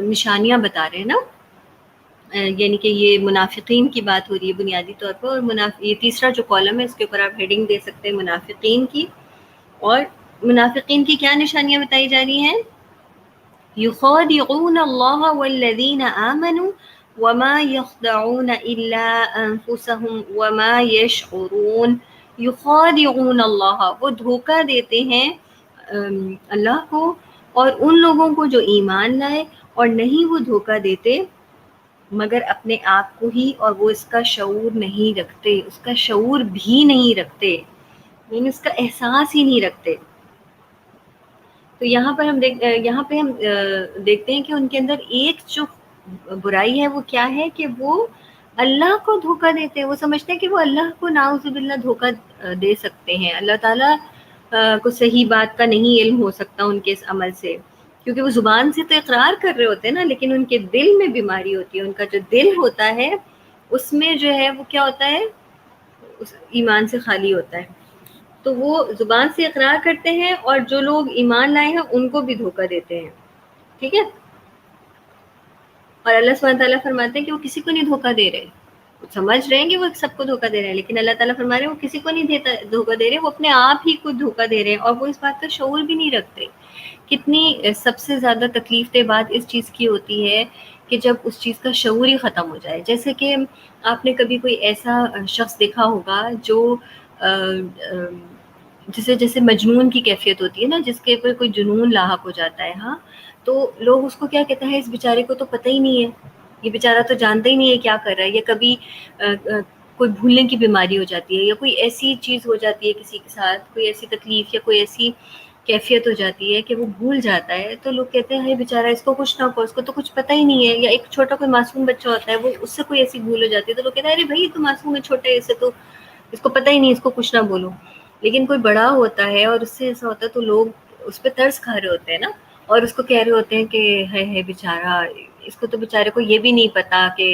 S1: نشانیاں بتا رہے ہیں نا، یعنی کہ یہ منافقین کی بات ہو رہی ہے بنیادی طور پر، اور یہ تیسرا جو کالم ہے اس کے اوپر آپ ہیڈنگ دے سکتے ہیں منافقین کی، اور منافقین کی کیا نشانیاں بتائی جا رہی ہیں؟ يخادعون الله والذين آمنوا وما يخدعون إلا أنفسهم وما يشعرون۔ يخادعون اللہ، وہ دھوکہ دیتے ہیں اللہ کو اور ان لوگوں کو جو ایمان لائے، اور نہیں وہ دھوکہ دیتے مگر اپنے آپ کو ہی، اور وہ اس کا شعور نہیں رکھتے، اس کا شعور بھی نہیں رکھتے، یعنی اس کا احساس ہی نہیں رکھتے۔ تو یہاں پر ہم دیکھتے ہیں کہ ان کے اندر ایک جو برائی ہے وہ کیا ہے کہ وہ اللہ کو دھوکہ دیتے ہیں۔ وہ سمجھتے ہیں کہ وہ اللہ کو نعوذ باللہ دھوکہ دے سکتے ہیں، اللہ تعالیٰ کو صحیح بات کا نہیں علم ہو سکتا ان کے اس عمل سے، کیونکہ وہ زبان سے تو اقرار کر رہے ہوتے ہیں نا، لیکن ان کے دل میں بیماری ہوتی ہے، ان کا جو دل ہوتا ہے اس میں جو ہے وہ کیا ہوتا ہے؟ اس ایمان سے خالی ہوتا ہے۔ تو وہ زبان سے اقرار کرتے ہیں اور جو لوگ ایمان لائے ہیں ان کو بھی دھوکہ دیتے ہیں، ٹھیک ہے، اور اللہ سبحانہ تعالیٰ فرماتے ہیں کہ وہ کسی کو نہیں دھوکہ دے رہے، وہ سمجھ رہے ہیں کہ وہ سب کو دھوکہ دے رہے ہیں، لیکن اللہ تعالیٰ فرما رہے ہیں وہ کسی کو نہیں دھوکہ دے رہے، وہ اپنے آپ ہی کو دھوکہ دے رہے ہیں، اور وہ اس بات کا شعور بھی نہیں رکھتے۔ کتنی سب سے زیادہ تکلیف دہ بات اس چیز کی ہوتی ہے کہ جب اس چیز کا شعور ہی ختم ہو جائے۔ جیسے کہ آپ نے کبھی کوئی ایسا شخص دیکھا ہوگا جو جیسے مجنون کی کیفیت ہوتی ہے نا، جس کے اوپر کوئی جنون لاحق ہو جاتا ہے، ہاں، تو لوگ اس کو کیا کہتے ہیں، اس بیچارے کو تو پتہ ہی نہیں ہے، یہ بیچارہ تو جانتا ہی نہیں ہے کیا کر رہا ہے، یا کبھی کوئی بھولنے کی بیماری ہو جاتی ہے، یا کوئی ایسی چیز ہو جاتی ہے کسی کے ساتھ، کوئی ایسی تکلیف یا کوئی ایسی کیفیت ہو جاتی ہے کہ وہ بھول جاتا ہے، تو لوگ کہتے ہیں بیچارہ اس کو کچھ نہ ہو، اس کو تو کچھ پتہ ہی نہیں ہے۔ یا ایک چھوٹا کوئی معصوم بچہ ہوتا ہے، وہ اس سے کوئی ایسی بھول ہو جاتی ہے تو لوگ کہتے ہیں ارے بھائی یہ تو معصوم ہے، چھوٹا ہے، اسے تو اس کو پتہ ہی نہیں، اس کو کچھ نہ بولو۔ لیکن کوئی بڑا ہوتا ہے اور اس سے ایسا ہوتا ہے تو لوگ اس پہ ترس کھا رہے ہوتے ہیں نا، اور اس کو کہہ رہے ہوتے ہیں کہ ہے بیچارہ، اس کو تو بیچارے کو یہ بھی نہیں پتا کہ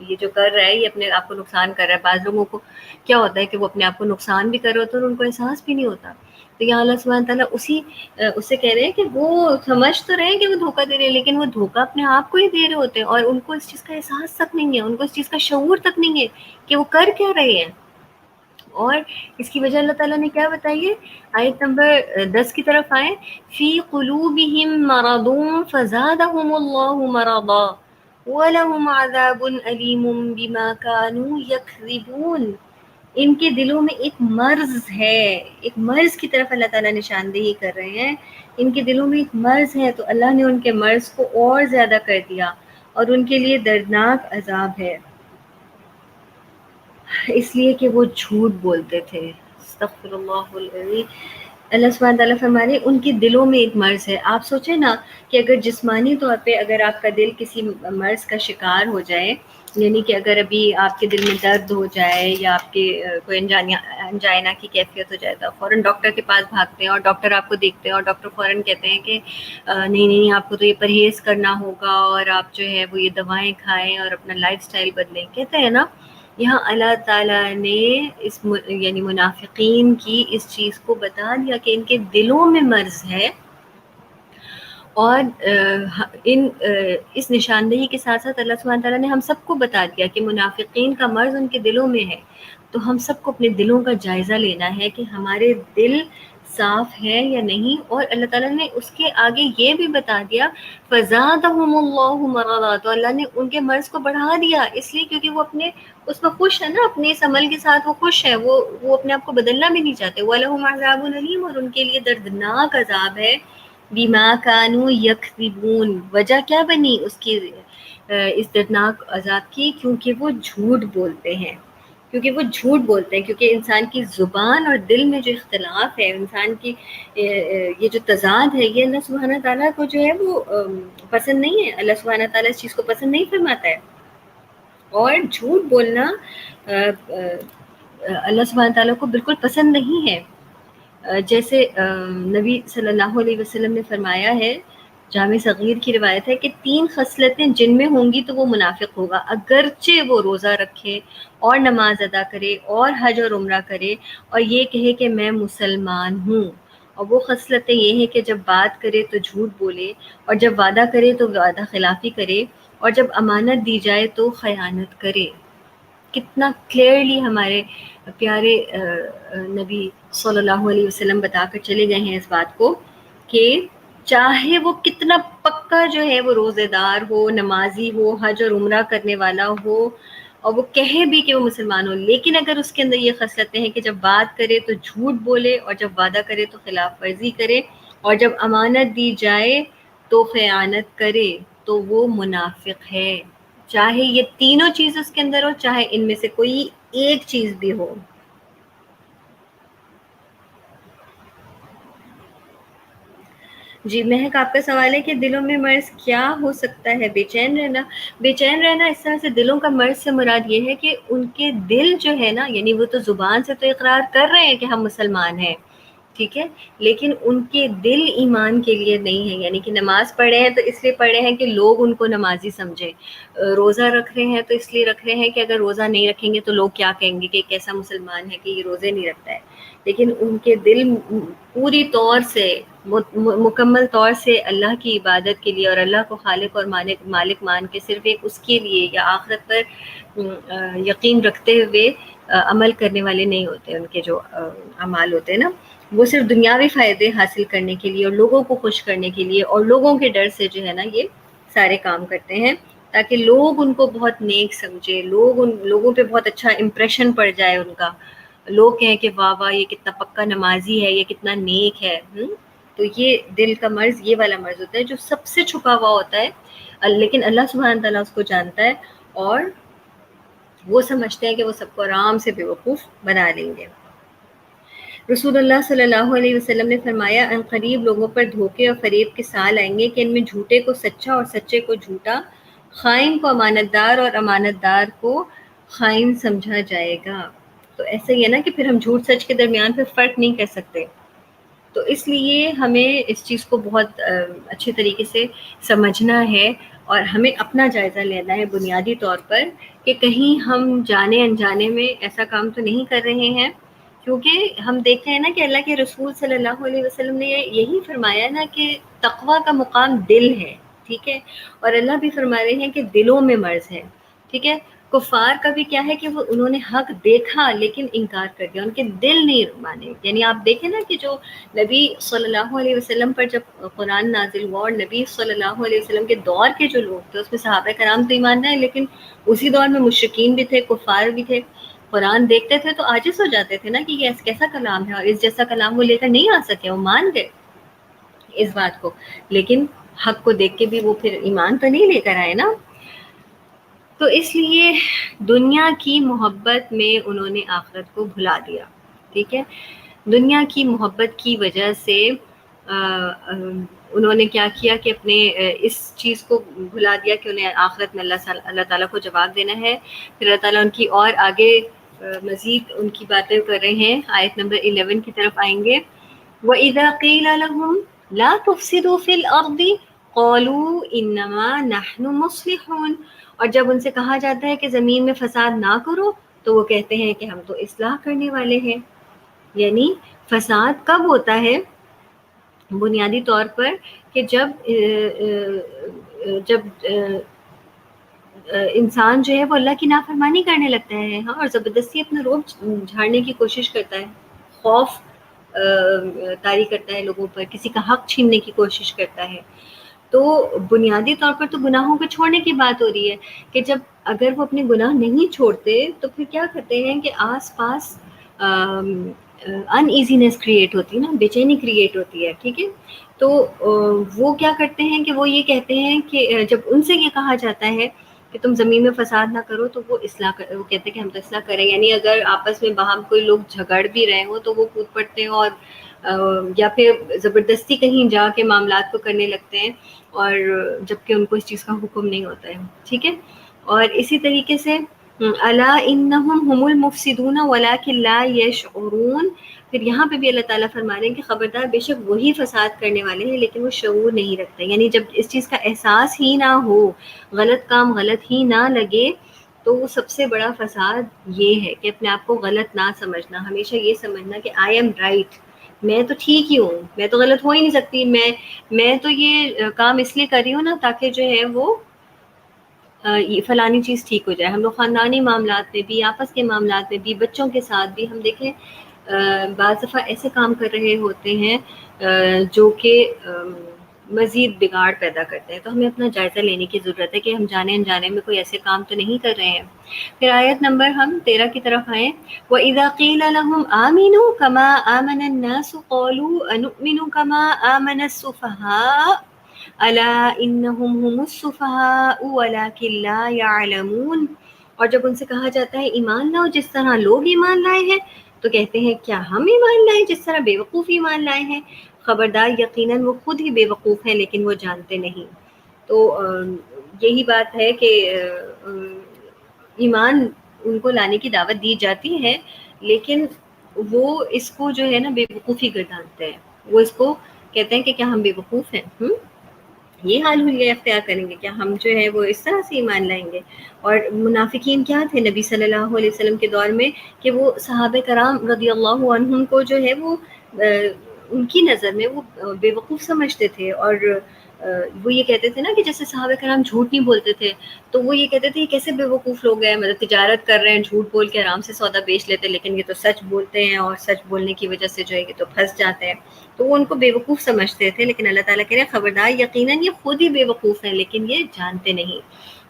S1: یہ جو کر رہا ہے یہ اپنے آپ کو نقصان کر رہا ہے۔ بعض لوگوں کو کیا ہوتا ہے کہ وہ اپنے آپ کو نقصان بھی کر رہے ہوتے ہیں اور ان کو احساس بھی نہیں ہوتا۔ تو یہاں اللہ سبحانہ تعالیٰ اس سے کہہ رہے ہیں کہ وہ سمجھ تو رہے ہیں کہ وہ دھوکہ دے رہے ہیں، لیکن وہ دھوکہ اپنے آپ کو ہی دے رہے ہوتے ہیں، اور ان کو اس چیز کا احساس تک نہیں ہے، ان کو اس چیز کا شعور تک نہیں ہے کہ وہ کر کیا رہے ہیں۔ اور اس کی وجہ اللہ تعالیٰ نے کیا بتائی ہے؟ آیت نمبر 10 کی طرف آئے، فی قلوبہم مرض فزادہم اللہ مرضا وَلَهُمْ عَذَابٌ أَلِيمٌ بِمَا كَانُوا يَكْذِبُونَ۔ ان کے دلوں میں ایک مرض ہے، ایک مرض کی طرف اللہ تعالیٰ نشاندہی کر رہے ہیں، ان کے دلوں میں ایک مرض ہے، تو اللہ نے ان کے مرض کو اور زیادہ کر دیا اور ان کے لیے دردناک عذاب ہے، اس لیے کہ وہ جھوٹ بولتے تھے۔ استغفر اللہ العظیم۔ اللہ سبحانہ تعالیٰ فرما رہے ہیں ان کے دلوں میں ایک مرض ہے. آپ سوچیں نا کہ اگر جسمانی طور پہ اگر آپ کا دل کسی مرض کا شکار ہو جائے، یعنی کہ اگر ابھی آپ کے دل میں درد ہو جائے یا آپ کے کوئی انجائنا کی کیفیت ہو جائے تو فوراً ڈاکٹر کے پاس بھاگتے ہیں اور ڈاکٹر آپ کو دیکھتے ہیں اور ڈاکٹر فوراً کہتے ہیں کہ نہیں نہیں آپ کو تو یہ پرہیز کرنا ہوگا اور آپ جو ہے وہ یہ دوائیں کھائیں اور اپنا لائف سٹائل بدلیں. کہتے ہیں نا یہاں اللہ تعالیٰ نے اس یعنی منافقین کی اس چیز کو بتا دیا کہ ان کے دلوں میں مرض ہے. اور اس نشاندہی کے ساتھ ساتھ اللہ سبحانہ تعالیٰ نے ہم سب کو بتا دیا کہ منافقین کا مرض ان کے دلوں میں ہے. تو ہم سب کو اپنے دلوں کا جائزہ لینا ہے کہ ہمارے دل صاف ہے یا نہیں. اور اللہ تعالیٰ نے اس کے آگے یہ بھی بتا دیا فزادہم اللہ مرضا، تو اللہ نے ان کے مرض کو بڑھا دیا اس لیے کیونکہ وہ اپنے اس میں خوش ہے نا، اپنے اس عمل کے ساتھ وہ خوش ہے، وہ اپنے آپ کو بدلنا بھی نہیں چاہتے. وَلَهُمْ عَذَابٌ أَلِيمٌ، اور ان کے لیے دردناک عذاب ہے. بِمَا كَانُوا يَكْذِبُونَ، وجہ کیا بنی اس کی اس دردناک عذاب کی؟ کیونکہ وہ جھوٹ بولتے ہیں. کیونکہ انسان کی زبان اور دل میں جو اختلاف ہے، انسان کی یہ جو تضاد ہے، یہ اللہ سبحانہ تعالیٰ کو جو ہے وہ پسند نہیں ہے. اللہ سبحانہ تعالیٰ اس چیز کو پسند نہیں فرماتا ہے. اور جھوٹ بولنا اللہ سبحانہ تعالیٰ کو بالکل پسند نہیں ہے. جیسے نبی صلی اللہ علیہ وسلم نے فرمایا ہے، جامع صغیر کی روایت ہے کہ 3 خصلتیں جن میں ہوں گی تو وہ منافق ہوگا، اگرچہ وہ روزہ رکھے اور نماز ادا کرے اور حج اور عمرہ کرے اور یہ کہے کہ میں مسلمان ہوں. اور وہ خصلتیں یہ ہیں کہ جب بات کرے تو جھوٹ بولے، اور جب وعدہ کرے تو وعدہ خلافی کرے، اور جب امانت دی جائے تو خیانت کرے. کتنا کلیئرلی ہمارے پیارے نبی صلی اللہ علیہ وسلم بتا کر چلے گئے ہیں اس بات کو کہ چاہے وہ کتنا پکا جو ہے وہ روزے دار ہو، نمازی ہو، حج اور عمرہ کرنے والا ہو، اور وہ کہے بھی کہ وہ مسلمان ہو، لیکن اگر اس کے اندر یہ خصلتیں ہیں کہ جب بات کرے تو جھوٹ بولے، اور جب وعدہ کرے تو خلاف ورزی کرے، اور جب امانت دی جائے تو خیانت کرے، تو وہ منافق ہے. چاہے یہ تینوں چیز اس کے اندر ہو، چاہے ان میں سے کوئی ایک چیز بھی ہو. جی مہک، آپ کا سوال ہے کہ دلوں میں مرض کیا ہو سکتا ہے؟ بے چین رہنا. بے چین رہنا اس طرح سے دلوں کا مرض سے مراد یہ ہے کہ ان کے دل جو ہے نا، یعنی وہ تو زبان سے تو اقرار کر رہے ہیں کہ ہم مسلمان ہیں، ٹھیک ہے، لیکن ان کے دل ایمان کے لیے نہیں ہے. یعنی کہ نماز پڑھ رہے ہیں تو اس لیے پڑھ رہے ہیں کہ لوگ ان کو نمازی سمجھیں، روزہ رکھ رہے ہیں تو اس لیے رکھ رہے ہیں کہ اگر روزہ نہیں رکھیں گے تو لوگ کیا کہیں گے کہ کیسا مسلمان ہے کہ یہ روزے نہیں رکھتا ہے. لیکن ان کے دل پوری طور سے مکمل طور سے اللہ کی عبادت کے لیے اور اللہ کو خالق اور مالک مان کے صرف ایک اس کے لیے یا آخرت پر یقین رکھتے ہوئے عمل کرنے والے نہیں ہوتے. ان کے جو اعمال ہوتے ہیں نا، وہ صرف دنیاوی فائدے حاصل کرنے کے لیے اور لوگوں کو خوش کرنے کے لیے اور لوگوں کے ڈر سے جو ہے نا یہ سارے کام کرتے ہیں، تاکہ لوگ ان کو بہت نیک سمجھے، لوگوں پہ بہت اچھا امپریشن پڑ جائے ان کا، لوگ کہیں کہ واہ واہ یہ کتنا پکا نمازی ہے، یہ کتنا نیک ہے. تو یہ دل کا مرض یہ والا مرض ہوتا ہے جو سب سے چھپا ہوا ہوتا ہے، لیکن اللہ سبحانہ تعالیٰ اس کو جانتا ہے، اور وہ سمجھتے ہیں کہ وہ سب کو آرام سے بیوقوف بنا لیں گے. رسول اللہ صلی اللہ علیہ وسلم نے فرمایا ان قریب لوگوں پر دھوکے اور فریب کے سال آئیں گے کہ ان میں جھوٹے کو سچا اور سچے کو جھوٹا، خائن کو امانت دار اور امانت دار کو خائن سمجھا جائے گا. تو ایسا ہی ہے نا کہ پھر ہم جھوٹ سچ کے درمیان پہ فرق نہیں کر سکتے. تو اس لیے ہمیں اس چیز کو بہت اچھے طریقے سے سمجھنا ہے اور ہمیں اپنا جائزہ لینا ہے بنیادی طور پر کہ کہیں ہم جانے انجانے میں ایسا کام تو نہیں کر رہے ہیں. کیونکہ ہم دیکھتے ہیں نا کہ اللہ کے رسول صلی اللہ علیہ وسلم نے یہی فرمایا نا کہ تقویٰ کا مقام دل ہے، ٹھیک ہے، اور اللہ بھی فرما رہے ہیں کہ دلوں میں مرض ہے، ٹھیک ہے. کفار کا بھی کیا ہے کہ وہ انہوں نے حق دیکھا لیکن انکار کر دیا، ان کے دل نہیں مانے. یعنی آپ دیکھیں نا کہ جو نبی صلی اللہ علیہ وسلم پر جب قرآن نازل ہوا اور نبی صلی اللہ علیہ وسلم کے دور کے جو لوگ تھے اس میں صحابہ کرام تو ایمان لائے، لیکن اسی دور میں مشرکین بھی تھے، کفار بھی تھے. قرآن دیکھتے تھے تو عاجز ہو جاتے تھے نا کہ یہ کیسا کلام ہے، اور اس جیسا کلام وہ لے کر نہیں آ سکے. وہ مان گئے اس بات کو، لیکن حق کو دیکھ کے بھی وہ پھر ایمان تو نہیں لے کر آئے نا. تو اس لیے دنیا کی محبت میں انہوں نے آخرت کو بھلا دیا، ٹھیک ہے. دنیا کی محبت کی وجہ سے انہوں نے کیا کیا کہ اپنے اس چیز کو بھلا دیا کہ انہیں آخرت میں اللہ تعالیٰ کو جواب دینا ہے. پھر اللہ تعالیٰ ان کی اور آگے مزید ان کی باتیں کر رہے ہیں. آیت نمبر 11 کی طرف آئیں گے. وَإِذَا قِيلَ لَهُمْ لَا تُفْسِدُوا فِي الْأَرْضِ قَالُوا إِنَّمَا نَحْنُ مُصْلِحُونَ. اور جب ان سے کہا جاتا ہے کہ زمین میں فساد نہ کرو تو وہ کہتے ہیں کہ ہم تو اصلاح کرنے والے ہیں. یعنی فساد کب ہوتا ہے؟ بنیادی طور پر کہ جب انسان جو ہے وہ اللہ کی نافرمانی کرنے لگتا ہے، ہاں، اور زبردستی اپنا روب جھاڑنے کی کوشش کرتا ہے، خوف طاری کرتا ہے لوگوں پر، کسی کا حق چھیننے کی کوشش کرتا ہے. تو بنیادی طور پر تو گناہوں کو چھوڑنے کی بات ہو رہی ہے کہ جب اگر وہ اپنے گناہ نہیں چھوڑتے تو پھر کیا کرتے ہیں کہ آس پاس ان ایزینس کریٹ ہوتی ہے نا، بے چینی کریٹ ہوتی ہے. ٹھیک ہے، تو وہ کیا کرتے ہیں کہ وہ یہ کہتے ہیں کہ جب ان سے یہ کہا جاتا ہے کہ تم زمین میں فساد نہ کرو تو وہ وہ کہتے ہیں کہ ہم تو اصلاح کریں. یعنی اگر آپس میں باہم کوئی لوگ جھگڑ بھی رہے ہوں تو وہ کود پڑتے ہیں اور یا پھر زبردستی کہیں جا کے معاملات کو کرنے لگتے ہیں، اور جبکہ ان کو اس چیز کا حکم نہیں ہوتا ہے. ٹھیک ہے، اور اسی طریقے سے الا انہم هم المفسدون ولکن لا یشعرون. پھر یہاں پہ بھی اللہ تعالیٰ فرما رہے ہیں کہ خبردار، بے شک وہی فساد کرنے والے ہیں لیکن وہ شعور نہیں رکھتے. یعنی جب اس چیز کا احساس ہی نہ ہو، غلط کام غلط ہی نہ لگے، تو وہ سب سے بڑا فساد یہ ہے کہ اپنے آپ کو غلط نہ سمجھنا، ہمیشہ یہ سمجھنا کہ آئی ایم رائٹ، میں تو ٹھیک ہی ہوں، میں تو غلط ہو ہی نہیں سکتی، میں تو یہ کام اس لیے کر رہی ہوں نا تاکہ جو ہے وہ یہ فلانی چیز ٹھیک ہو جائے. ہم لوگ خاندانی معاملات میں بھی، آپس کے معاملات میں بھی، بچوں کے ساتھ بھی ہم دیکھیں بعض دفعہ ایسے کام کر رہے ہوتے ہیں جو کہ مزید بگاڑ پیدا کرتے ہیں. تو ہمیں اپنا جائزہ لینے کی ضرورت ہے کہ ہم جانے انجانے میں کوئی ایسے کام تو نہیں کر رہے ہیں. پھر آیت نمبر ہم 13 کی طرف آئیں. وَإِذَا قِيلَ لَهُمْ آمِنُوا كَمَا آمَنَ النَّاسُ قَالُوا أَنُؤْمِنُ كَمَا آمَنَ السُّفَهَاءُ أَلَا إِنَّهُمْ هُمُ السُّفَهَاءُ وَلَكِنْ لَا يَعْلَمُونَ. اور جب ان سے کہا جاتا ہے ایمان لاؤ جس طرح لوگ ایمان لائے ہیں، تو کہتے ہیں کیا ہم ایمان لائے جس طرح بے وقوف ایمان لائے ہیں؟ خبردار، یقیناً وہ خود ہی بے وقوف ہیں لیکن وہ جانتے نہیں. تو یہی بات ہے کہ ایمان ان کو لانے کی دعوت دی جاتی ہے لیکن وہ اس کو جو ہے نا بے وقوفی گردانتے ہیں. وہ اس کو کہتے ہیں کہ کیا ہم بے وقوف ہیں؟ یہ حال ہوئی اختیار کریں گے کیا ہم جو ہے وہ اس طرح سے ایمان لائیں گے؟ اور منافقین کیا تھے نبی صلی اللہ علیہ وسلم کے دور میں کہ وہ صحابہ کرام رضی اللہ عنہم کو جو ہے وہ ان کی نظر میں وہ بے وقوف سمجھتے تھے. اور وہ یہ کہتے تھے نا کہ جیسے صحابہ کرام جھوٹ نہیں بولتے تھے تو وہ یہ کہتے تھے یہ کیسے بے وقوف لوگ ہیں، مطلب تجارت کر رہے ہیں، جھوٹ بول کے آرام سے سودا بیچ لیتے، لیکن یہ تو سچ بولتے ہیں اور سچ بولنے کی وجہ سے جو ہے یہ تو پھنس جاتے ہیں. تو وہ ان کو بے وقوف سمجھتے تھے، لیکن اللہ تعالیٰ کہہ رہے ہیں خبردار، یقیناً یہ خود ہی بے وقوف ہیں لیکن یہ جانتے نہیں.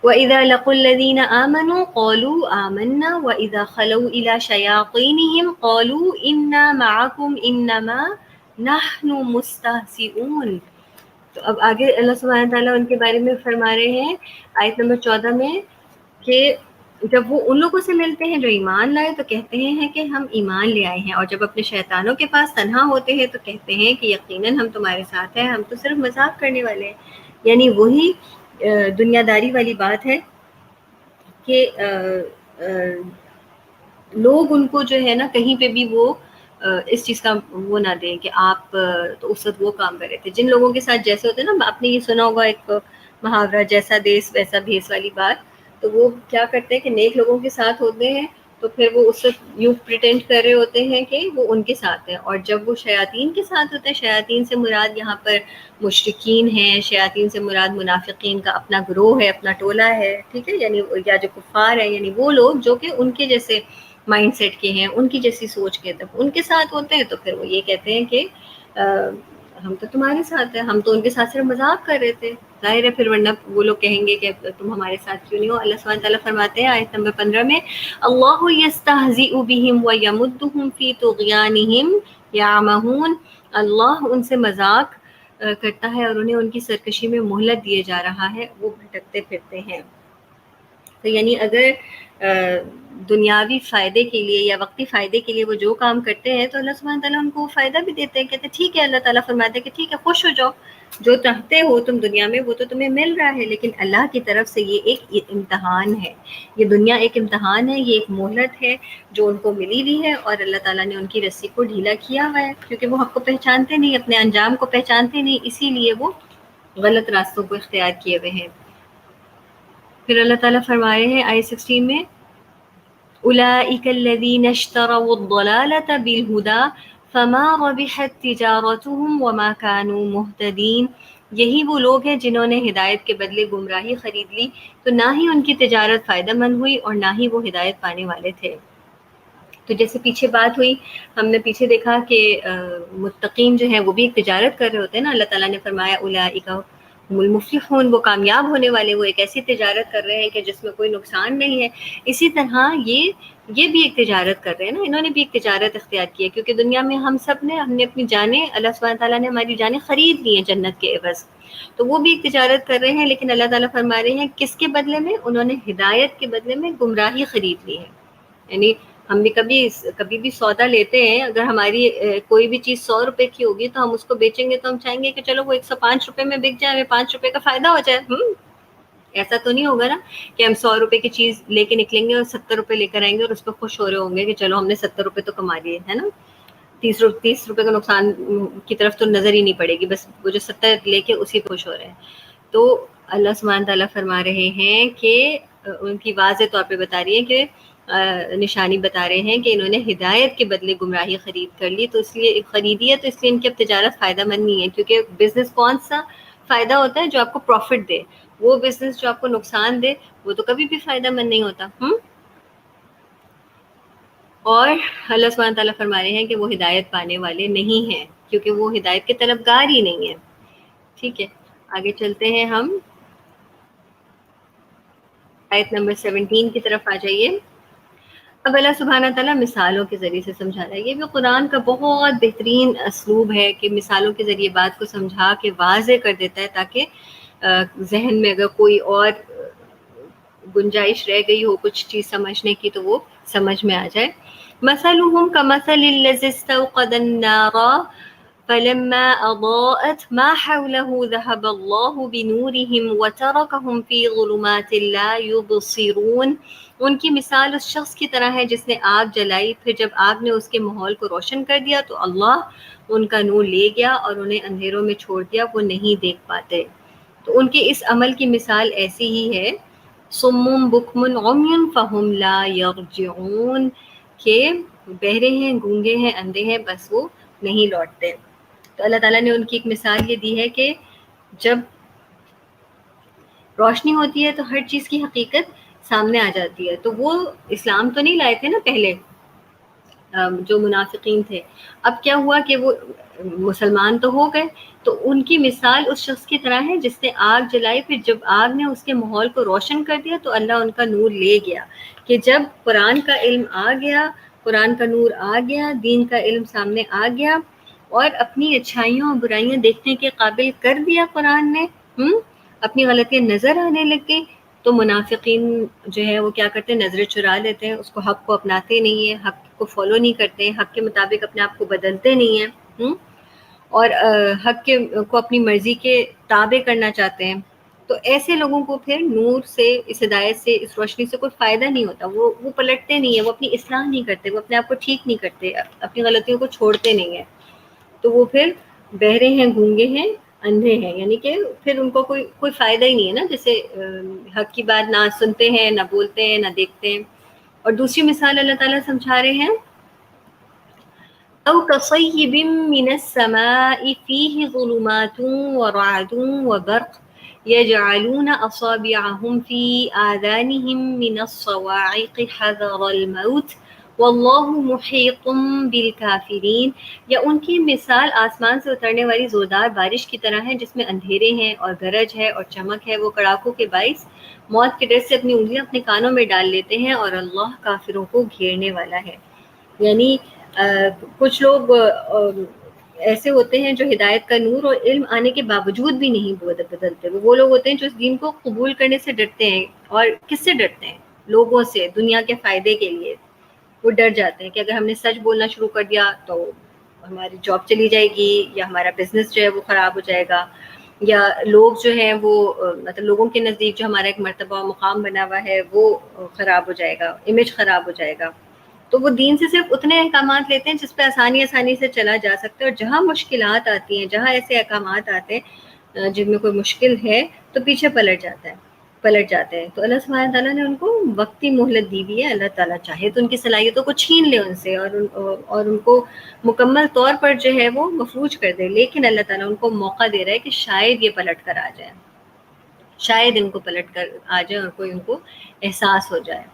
S1: وَإِذَا لَقُوا الَّذِينَ آمَنُوا قَالُوا آمَنَّا وَإِذَا خَلَوْا إِلَىٰ شَيَاطِينِهِمْ قَالُوا إِنَّا مَعَكُمْ إِنَّمَا نَحْنُ مُسْتَهْزِئُونَ. تو اب آگے اللہ سبحانہ تعالیٰ ان کے بارے میں فرما رہے ہیں آیت نمبر 14 میں کہ جب وہ ان لوگوں سے ملتے ہیں جو ایمان لائے تو کہتے ہیں کہ ہم ایمان لے آئے ہیں، اور جب اپنے شیطانوں کے پاس تنہا ہوتے ہیں تو کہتے ہیں کہ یقیناً ہم تمہارے ساتھ ہیں، ہم تو صرف مذاق کرنے والے ہیں. یعنی وہی دنیا داری والی بات ہے کہ لوگ ان کو جو ہے نا کہیں پہ بھی وہ اس چیز کا وہ نہ دیں کہ آپ تو اس وقت وہ کام کر رہے تھے. جن لوگوں کے ساتھ جیسے ہوتے ہیں نا، آپ نے یہ سنا ہوگا ایک محاورہ جیسا دیس ویسا بھیس والی بات، تو وہ کیا کرتے ہیں کہ نیک لوگوں کے ساتھ ہوتے ہیں تو پھر وہ اس وقت یوں پریٹینڈ کر رہے ہوتے ہیں کہ وہ ان کے ساتھ ہیں، اور جب وہ شیاطین کے ساتھ ہوتے ہیں، شیاطین سے مراد یہاں پر مشرکین ہیں، شیاطین سے مراد منافقین کا اپنا گروہ ہے، اپنا ٹولہ ہے. ٹھیک ہے، یعنی یا جو کفار ہیں، یعنی وہ لوگ جو کہ ان کے جیسے مائنڈ سیٹ کے ہیں، ان کی جیسی سوچ کے، تب ان کے ساتھ ہوتے ہیں تو پھر وہ یہ کہتے ہیں کہ ہم تو تمہارے ساتھ ہیں، ہم تو ان کے ساتھ صرف مذاق کر رہے تھے. ظاہر ہے پھر ورنہ وہ لوگ کہیں گے کہ تم ہمارے ساتھ کیوں نہیں ہو. اللہ سبحانہ تعالیٰ فرماتے ہیں آیت نمبر 15 میں اللہ یستہزئ بہم ویمدہم فی طغیانہم یعمہون. اللہ ان سے مذاق کرتا ہے اور انہیں ان کی سرکشی میں مہلت دیے جا رہا ہے، وہ بھٹکتے پھرتے ہیں. تو یعنی اگر دنیاوی فائدے کے لیے یا وقتی فائدے کے لیے وہ جو کام کرتے ہیں تو اللہ سبحانہ تعالیٰ ان کو وہ فائدہ بھی دیتے ہیں. کہتے ہیں ٹھیک ہے، اللہ تعالیٰ فرماتے ہیں کہ ٹھیک ہے خوش ہو جاؤ، جو چاہتے ہو تم دنیا میں وہ تو تمہیں مل رہا ہے، لیکن اللہ کی طرف سے یہ ایک امتحان ہے، یہ دنیا ایک امتحان ہے، یہ ایک مہلت ہے جو ان کو ملی ہوئی ہے، اور اللہ تعالیٰ نے ان کی رسی کو ڈھیلا کیا ہوا ہے کیونکہ وہ حق کو پہچانتے نہیں، اپنے انجام کو پہچانتے نہیں، اسی لیے وہ غلط راستوں کو اختیار کیے ہوئے ہیں. پھر اللہ تعالیٰ فرما رہے ہیں آیت 16 میں اولئک الذین اشتروا الضلالة بالهدى فما ربحت تجارتهم وما كانوا مهتدین. یہی وہ لوگ ہیں جنہوں نے ہدایت کے بدلے گمراہی خرید لی تو نہ ہی ان کی تجارت فائدہ مند ہوئی اور نہ ہی وہ ہدایت پانے والے تھے. تو جیسے پیچھے بات ہوئی، ہم نے پیچھے دیکھا کہ متقین جو ہیں وہ بھی ایک تجارت کر رہے ہوتے ہیں نا. اللہ تعالیٰ نے فرمایا اولئک هم المفلحون، وہ کامیاب ہونے والے، وہ ایک ایسی تجارت کر رہے ہیں کہ جس میں کوئی نقصان نہیں ہے. اسی طرح یہ بھی ایک تجارت کر رہے ہیں نا، انہوں نے بھی ایک تجارت اختیار کی ہے کیونکہ دنیا میں ہم سب نے اپنی جانیں، اللہ سبحانہ تعالیٰ نے ہماری جانیں خرید لی ہیں جنت کے عوض، تو وہ بھی ایک تجارت کر رہے ہیں. لیکن اللہ تعالیٰ فرما رہے ہیں کس کے بدلے میں؟ انہوں نے ہدایت کے بدلے میں گمراہی خرید لی ہے. یعنی ہم بھی کبھی بھی سودا لیتے ہیں، اگر ہماری کوئی بھی چیز 100 روپے کی ہوگی تو ہم اس کو بیچیں گے تو ہم چاہیں گے کہ چلو وہ 105 روپے میں بک جائے، ہمیں 5 روپے کا فائدہ ہو جائے. ایسا تو نہیں ہوگا نا کہ ہم 100 روپے کی چیز لے کے نکلیں گے اور 70 روپے لے کر آئیں گے اور اس پہ خوش ہو رہے ہوں گے کہ چلو ہم نے 70 روپے تو کما لیے، ہے نا. 30 روپے کا نقصان کی طرف تو نظر ہی نہیں پڑے گی، بس وہ جو 70 لے کے اسی پہ خوش ہو رہے ہیں. تو اللہ سبحانہ تعالیٰ فرما رہے ہیں کہ ان کی واضح طور پہ بتا رہی ہے کہ نشانی بتا رہے ہیں کہ انہوں نے ہدایت کے بدلے گمراہی خرید کر لی، تو اس لیے خریدی ہے تو اس لیے ان کی اب تجارت فائدہ مند نہیں ہے. کیونکہ بزنس کون سا فائدہ ہوتا ہے؟ جو آپ کو پروفٹ دے. وہ بزنس جو آپ کو نقصان دے وہ تو کبھی بھی فائدہ مند نہیں ہوتا. اور اللہ سبحانہ تعالیٰ فرما رہے ہیں کہ وہ ہدایت پانے والے نہیں ہیں کیونکہ وہ ہدایت کے طلبگار ہی نہیں ہیں. ٹھیک ہے، آگے چلتے ہیں، ہم آیت نمبر 17 کی طرف آ جائیے. اب اللہ سبحانہ تعالیٰ مثالوں کے ذریعے سے سمجھا رہا ہے. یہ بھی قرآن کا بہت بہترین اسلوب ہے کہ مثالوں کے ذریعے بات کو سمجھا کے واضح کر دیتا ہے تاکہ ذہن میں اگر کوئی اور گنجائش رہ گئی ہو کچھ چیز سمجھنے کی تو وہ سمجھ میں آ جائے. مثلهم كمثل الذي استوقد النار فلما أضاءت ما حوله ذهب الله بنورهم وتركهم في ظلمات لا يبصرون. ان کی مثال اس شخص کی طرح ہے جس نے آگ جلائی، پھر جب آگ نے اس کے ماحول کو روشن کر دیا تو اللہ ان کا نور لے گیا اور انہیں اندھیروں میں چھوڑ دیا، وہ نہیں دیکھ پاتے. تو ان کے اس عمل کی مثال ایسی ہی ہے، صم بکم عمی فہم لا یرجعون، کہ بہرے ہیں، گونگے ہیں، اندھے ہیں، بس وہ نہیں لوٹتے. تو اللہ تعالیٰ نے ان کی ایک مثال یہ دی ہے کہ جب روشنی ہوتی ہے تو ہر چیز کی حقیقت سامنے آ جاتی ہے. تو وہ اسلام تو نہیں لائے تھے نا پہلے جو منافقین تھے. اب کیا ہوا کہ وہ مسلمان تو ہو گئے، تو ان کی مثال اس شخص کی طرح ہے جس نے آگ جلائی، پھر جب آگ نے اس کے ماحول کو روشن کر دیا تو اللہ ان کا نور لے گیا. کہ جب قرآن کا علم آ گیا، قرآن کا نور آ گیا، دین کا علم سامنے آ گیا اور اپنی اچھائیوں اور برائیاں دیکھنے کے قابل کر دیا قرآن نے، اپنی غلطیاں نظر آنے لگ گئی، تو منافقین جو ہے وہ کیا کرتے ہیں؟ نظریں چرا لیتے ہیں، اس کو حق کو اپناتے نہیں ہیں، حق کو فالو نہیں کرتے، حق کے مطابق اپنے آپ کو بدلتے نہیں ہیں، اور حق کو اپنی مرضی کے تابع کرنا چاہتے ہیں. تو ایسے لوگوں کو پھر نور سے، اس ہدایت سے، اس روشنی سے کوئی فائدہ نہیں ہوتا. وہ پلٹتے نہیں ہیں، وہ اپنی اصلاح نہیں کرتے، وہ اپنے آپ کو ٹھیک نہیں کرتے، اپنی غلطیوں کو چھوڑتے نہیں ہیں. تو وہ پھر بہرے ہیں، گونگے ہیں، اندھے ہیں، یعنی کہ پھر ان کو کوئی فائدہ ہی نہیں ہے نا. جیسے حق کی بات نہ سنتے ہیں، نہ بولتے ہیں، نہ دیکھتے ہیں. اور دوسری مثال اللہ تعالیٰ سمجھا رہے ہیں، او كصيب من السماء فيه ظلمات ورعد وبرق يجعلون أصابعهم في آذانهم من الصواعق حذر الموت واللہ محیط بالکافرین. یا ان کی مثال آسمان سے اترنے والی زوردار بارش کی طرح ہے جس میں اندھیرے ہیں اور گرج ہے اور چمک ہے. وہ کڑاکوں کے باعث موت کے ڈر سے اپنی انگلیاں اپنے کانوں میں ڈال لیتے ہیں اور اللہ کافروں کو گھیرنے والا ہے. یعنی کچھ لوگ ایسے ہوتے ہیں جو ہدایت کا نور اور علم آنے کے باوجود بھی نہیں بدلتے. وہ لوگ ہوتے ہیں جو اس دین کو قبول کرنے سے ڈرتے ہیں. اور کس سے ڈرتے ہیں؟ لوگوں سے دنیا کے فائدے کے لیے وہ ڈر جاتے ہیں کہ اگر ہم نے سچ بولنا شروع کر دیا تو ہماری جاب چلی جائے گی، یا ہمارا بزنس جو ہے وہ خراب ہو جائے گا، یا لوگ جو ہیں وہ مطلب لوگوں کے نزدیک جو ہمارا ایک مرتبہ مقام بنا ہوا ہے وہ خراب ہو جائے گا، امیج خراب ہو جائے گا. تو وہ دین سے صرف اتنے احکامات لیتے ہیں جس پہ آسانی سے چلا جا سکتا ہے، اور جہاں مشکلات آتی ہیں، جہاں ایسے احکامات آتے ہیں جن میں کوئی مشکل ہے، تو پیچھے پلٹ جاتے ہیں. تو اللہ سبحانہ تعالیٰ نے ان کو وقتی مہلت دی ہوئی ہے. اللہ تعالیٰ چاہے تو ان کی صلاحیتوں کو چھین لے ان سے، اور ان کو مکمل طور پر جو ہے وہ مفلوج کر دے، لیکن اللہ تعالیٰ ان کو موقع دے رہا ہے کہ شاید یہ پلٹ کر آ جائے، شاید ان کو پلٹ کر آ جائے اور کوئی ان کو احساس ہو جائے.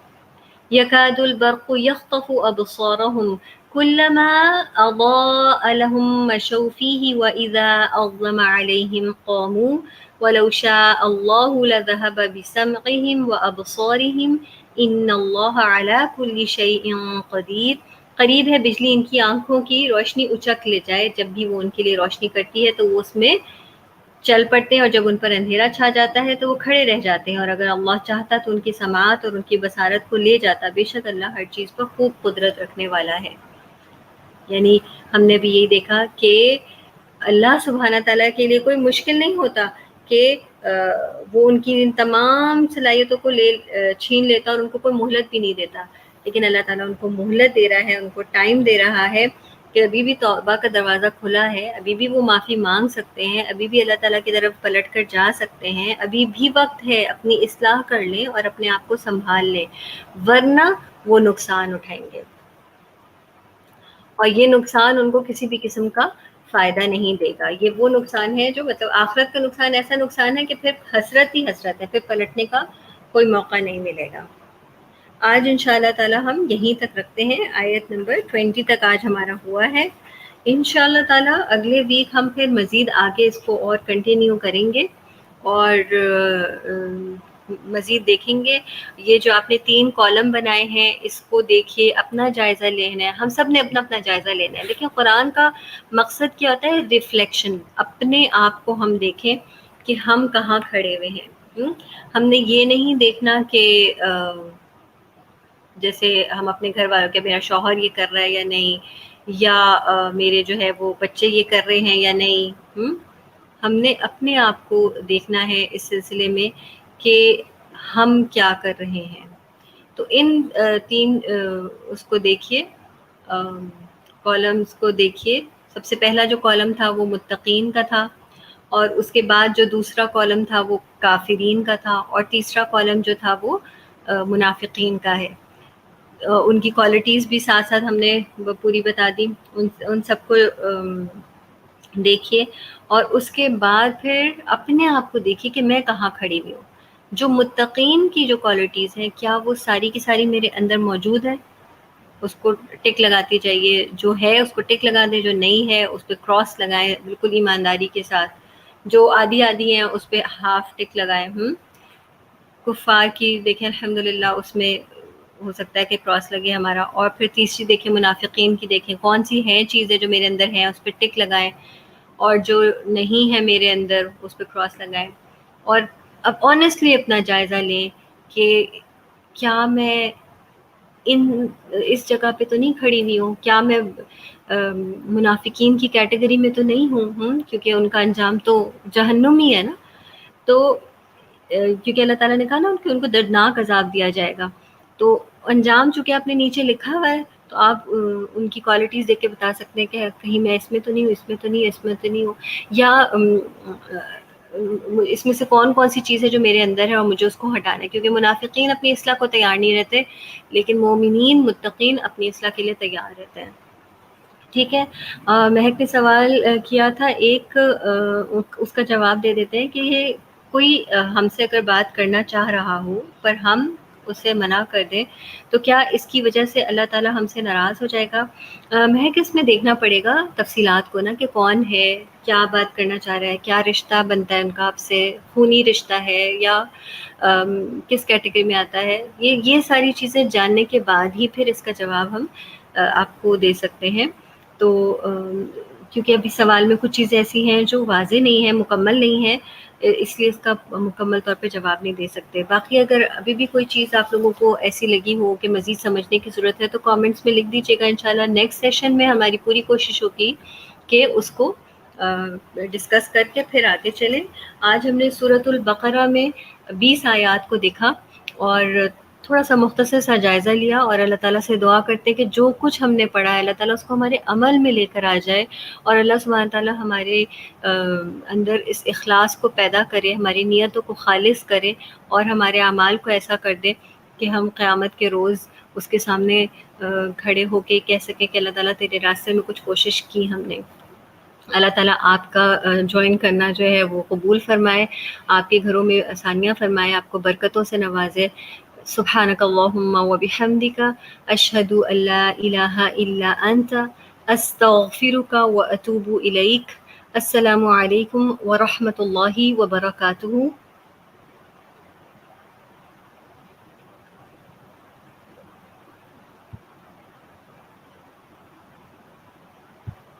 S1: يكاد البرق يخطف أبصارهم كلما أضاء لهم مشوا فيه وإذا أظلم عليهم قاموا ولو شاء الله لذهب بسمعهم وأبصارهم إن الله على كل شيء قدير. قریب ہے بجلی ان کی آنکھوں کی روشنی اچک لے جائے، جب بھی وہ ان کے لیے روشنی کرتی ہے تو وہ اس میں چل پڑتے ہیں، اور جب ان پر اندھیرا چھا جاتا ہے تو وہ کھڑے رہ جاتے ہیں. اور اگر اللہ چاہتا تو ان کی سماعت اور ان کی بصارت کو لے جاتا. بے شک اللہ ہر چیز پر خوب قدرت رکھنے والا ہے. یعنی ہم نے بھی یہی دیکھا کہ اللہ سبحانہ تعالیٰ کے لیے کوئی مشکل نہیں ہوتا کہ وہ ان کی ان تمام صلاحیتوں کو چھین لیتا اور ان کو کوئی مہلت بھی نہیں دیتا. لیکن اللہ تعالیٰ ان کو مہلت دے رہا ہے، ان کو ٹائم دے رہا ہے کہ ابھی بھی توبہ کا دروازہ کھلا ہے، ابھی بھی وہ معافی مانگ سکتے ہیں، ابھی بھی اللہ تعالیٰ کی طرف پلٹ کر جا سکتے ہیں، ابھی بھی وقت ہے، اپنی اصلاح کر لیں اور اپنے آپ کو سنبھال لیں، ورنہ وہ نقصان اٹھائیں گے. اور یہ نقصان ان کو کسی بھی قسم کا فائدہ نہیں دے گا. یہ وہ نقصان ہے جو مطلب آخرت کا نقصان ایسا نقصان ہے کہ پھر حسرت ہی حسرت ہے، پھر پلٹنے کا کوئی موقع نہیں ملے گا. آج ان شاء اللہ تعالیٰ ہم یہیں تک رکھتے ہیں، آیت نمبر 20 تک آج ہمارا ہوا ہے. ان شاء اللہ تعالیٰ اگلے ویک ہم پھر مزید آگے اس کو اور کنٹینیو کریں گے اور مزید دیکھیں گے. یہ جو آپ نے 3 کالم بنائے ہیں اس کو دیکھیے، اپنا جائزہ لینا ہے. ہم سب نے اپنا اپنا جائزہ لینا ہے. لیکن قرآن کا مقصد کیا ہوتا ہے؟ ریفلیکشن. اپنے آپ کو ہم دیکھیں کہ ہم کہاں کھڑے ہوئے ہیں. ہم نے یہ نہیں دیکھنا کہ جیسے ہم اپنے گھر والوں کے، میرا شوہر یہ کر رہا ہے یا نہیں، یا میرے جو ہے وہ بچے یہ کر رہے ہیں یا نہیں. ہم نے اپنے آپ کو دیکھنا ہے اس سلسلے میں کہ ہم کیا کر رہے ہیں. تو ان 3 اس کو دیکھیے، کالمز کو دیکھیے. سب سے پہلا جو کالم تھا وہ متقین کا تھا، اور اس کے بعد جو دوسرا کالم تھا وہ کافرین کا تھا، اور تیسرا کالم جو تھا وہ منافقین کا ہے. ان کی کوالٹیز بھی ساتھ ساتھ ہم نے پوری بتا دی. ان سب کو دیکھیے، اور اس کے بعد پھر اپنے آپ کو دیکھیے کہ میں کہاں کھڑی ہوئی ہوں. جو متقین کی جو کوالٹیز ہیں کیا وہ ساری کی ساری میرے اندر موجود ہے؟ اس کو ٹک لگاتی جائیے. جو ہے اس کو ٹک لگا دیں، جو نہیں ہے اس پہ کراس لگائیں بالکل ایمانداری کے ساتھ. جو آدھی ہیں اس پہ ہاف ٹک لگائیں. کفار کی دیکھیں الحمدللہ اس میں ہو سکتا ہے کہ کراس لگے ہمارا. اور پھر تیسری دیکھیں منافقین کی، دیکھیں کون سی ہیں چیزیں جو میرے اندر ہیں اس پہ ٹک لگائیں، اور جو نہیں ہے میرے اندر اس پہ کراس لگائیں. اور اب آنیسٹلی اپنا جائزہ لیں کہ کیا میں اس جگہ پہ تو نہیں کھڑی ہوئی ہوں، کیا میں منافقین کی کیٹیگری میں تو نہیں ہوں، کیونکہ ان کا انجام تو جہنم ہی ہے نا. تو کیونکہ اللہ تعالیٰ نے کہا نا کہ ان کو دردناک عذاب دیا جائے گا. تو انجام چونکہ آپ نے نیچے لکھا ہوا ہے تو آپ ان کی کوالٹیز دیکھ کے بتا سکتے ہیں کہ کہیں میں اس میں تو نہیں ہوں، اس میں تو نہیں، اس میں تو نہیں ہوں، یا اس میں سے کون سی چیز ہے جو میرے اندر ہے اور مجھے اس کو ہٹانا ہے. کیونکہ منافقین اپنی اصلاح کو تیار نہیں رہتے، لیکن مومنین متقین اپنی اصلاح کے لیے تیار رہتے ہیں. ٹھیک ہے. مہک نے سوال کیا تھا ایک، اس کا جواب دے دیتے ہیں کہ یہ کوئی ہم سے اگر بات کرنا چاہ رہا ہو پر ہم اسے منع کر دیں تو کیا اس کی وجہ سے اللہ تعالیٰ ہم سے ناراض ہو جائے گا؟ مہک اس میں دیکھنا پڑے گا تفصیلات کو نا، کہ کون ہے، کیا بات کرنا چاہ رہا ہے، کیا رشتہ بنتا ہے ان کا آپ سے، خونی رشتہ ہے یا کس کیٹیگری میں آتا ہے. یہ ساری چیزیں جاننے کے بعد ہی پھر اس کا جواب ہم آپ کو دے سکتے ہیں. تو کیونکہ ابھی سوال میں کچھ چیزیں ایسی ہیں جو واضح نہیں ہیں، مکمل نہیں ہیں، اس لیے اس کا مکمل طور پہ جواب نہیں دے سکتے. باقی اگر ابھی بھی کوئی چیز آپ لوگوں کو ایسی لگی ہو کہ مزید سمجھنے کی ضرورت ہے تو کامنٹس میں لکھ دیجیے گا. انشاءاللہ نیکسٹ سیشن میں ہماری پوری کوشش ہوگی کہ اس کو ڈسکس کر کے پھر آگے چلیں. آج ہم نے سورۃ البقرہ میں 20 آیات کو دیکھا اور تھوڑا سا مختصر سا جائزہ لیا، اور اللہ تعالیٰ سے دعا کرتے کہ جو کچھ ہم نے پڑھا ہے اللہ تعالیٰ اس کو ہمارے عمل میں لے کر آ جائے، اور اللہ سبحانہ تعالیٰ ہمارے اندر اس اخلاص کو پیدا کرے، ہماری نیتوں کو خالص کرے، اور ہمارے اعمال کو ایسا کر دے کہ ہم قیامت کے روز اس کے سامنے کھڑے ہو کے کہہ سکیں کہ اللہ تعالیٰ تیرے راستے میں کچھ کوشش کی ہم نے. اللہ تعالیٰ آپ کا جوائن کرنا جو ہے وہ قبول فرمائے، آپ کے گھروں میں آسانیاں فرمائے، آپ کو برکتوں سے نوازے. سبحانک اللہم و بحمدک، اشہد ان لا الہ الا انت، استغفرک و اتوب الیک. السلام علیکم ورحمۃ اللہ وبرکاتہ.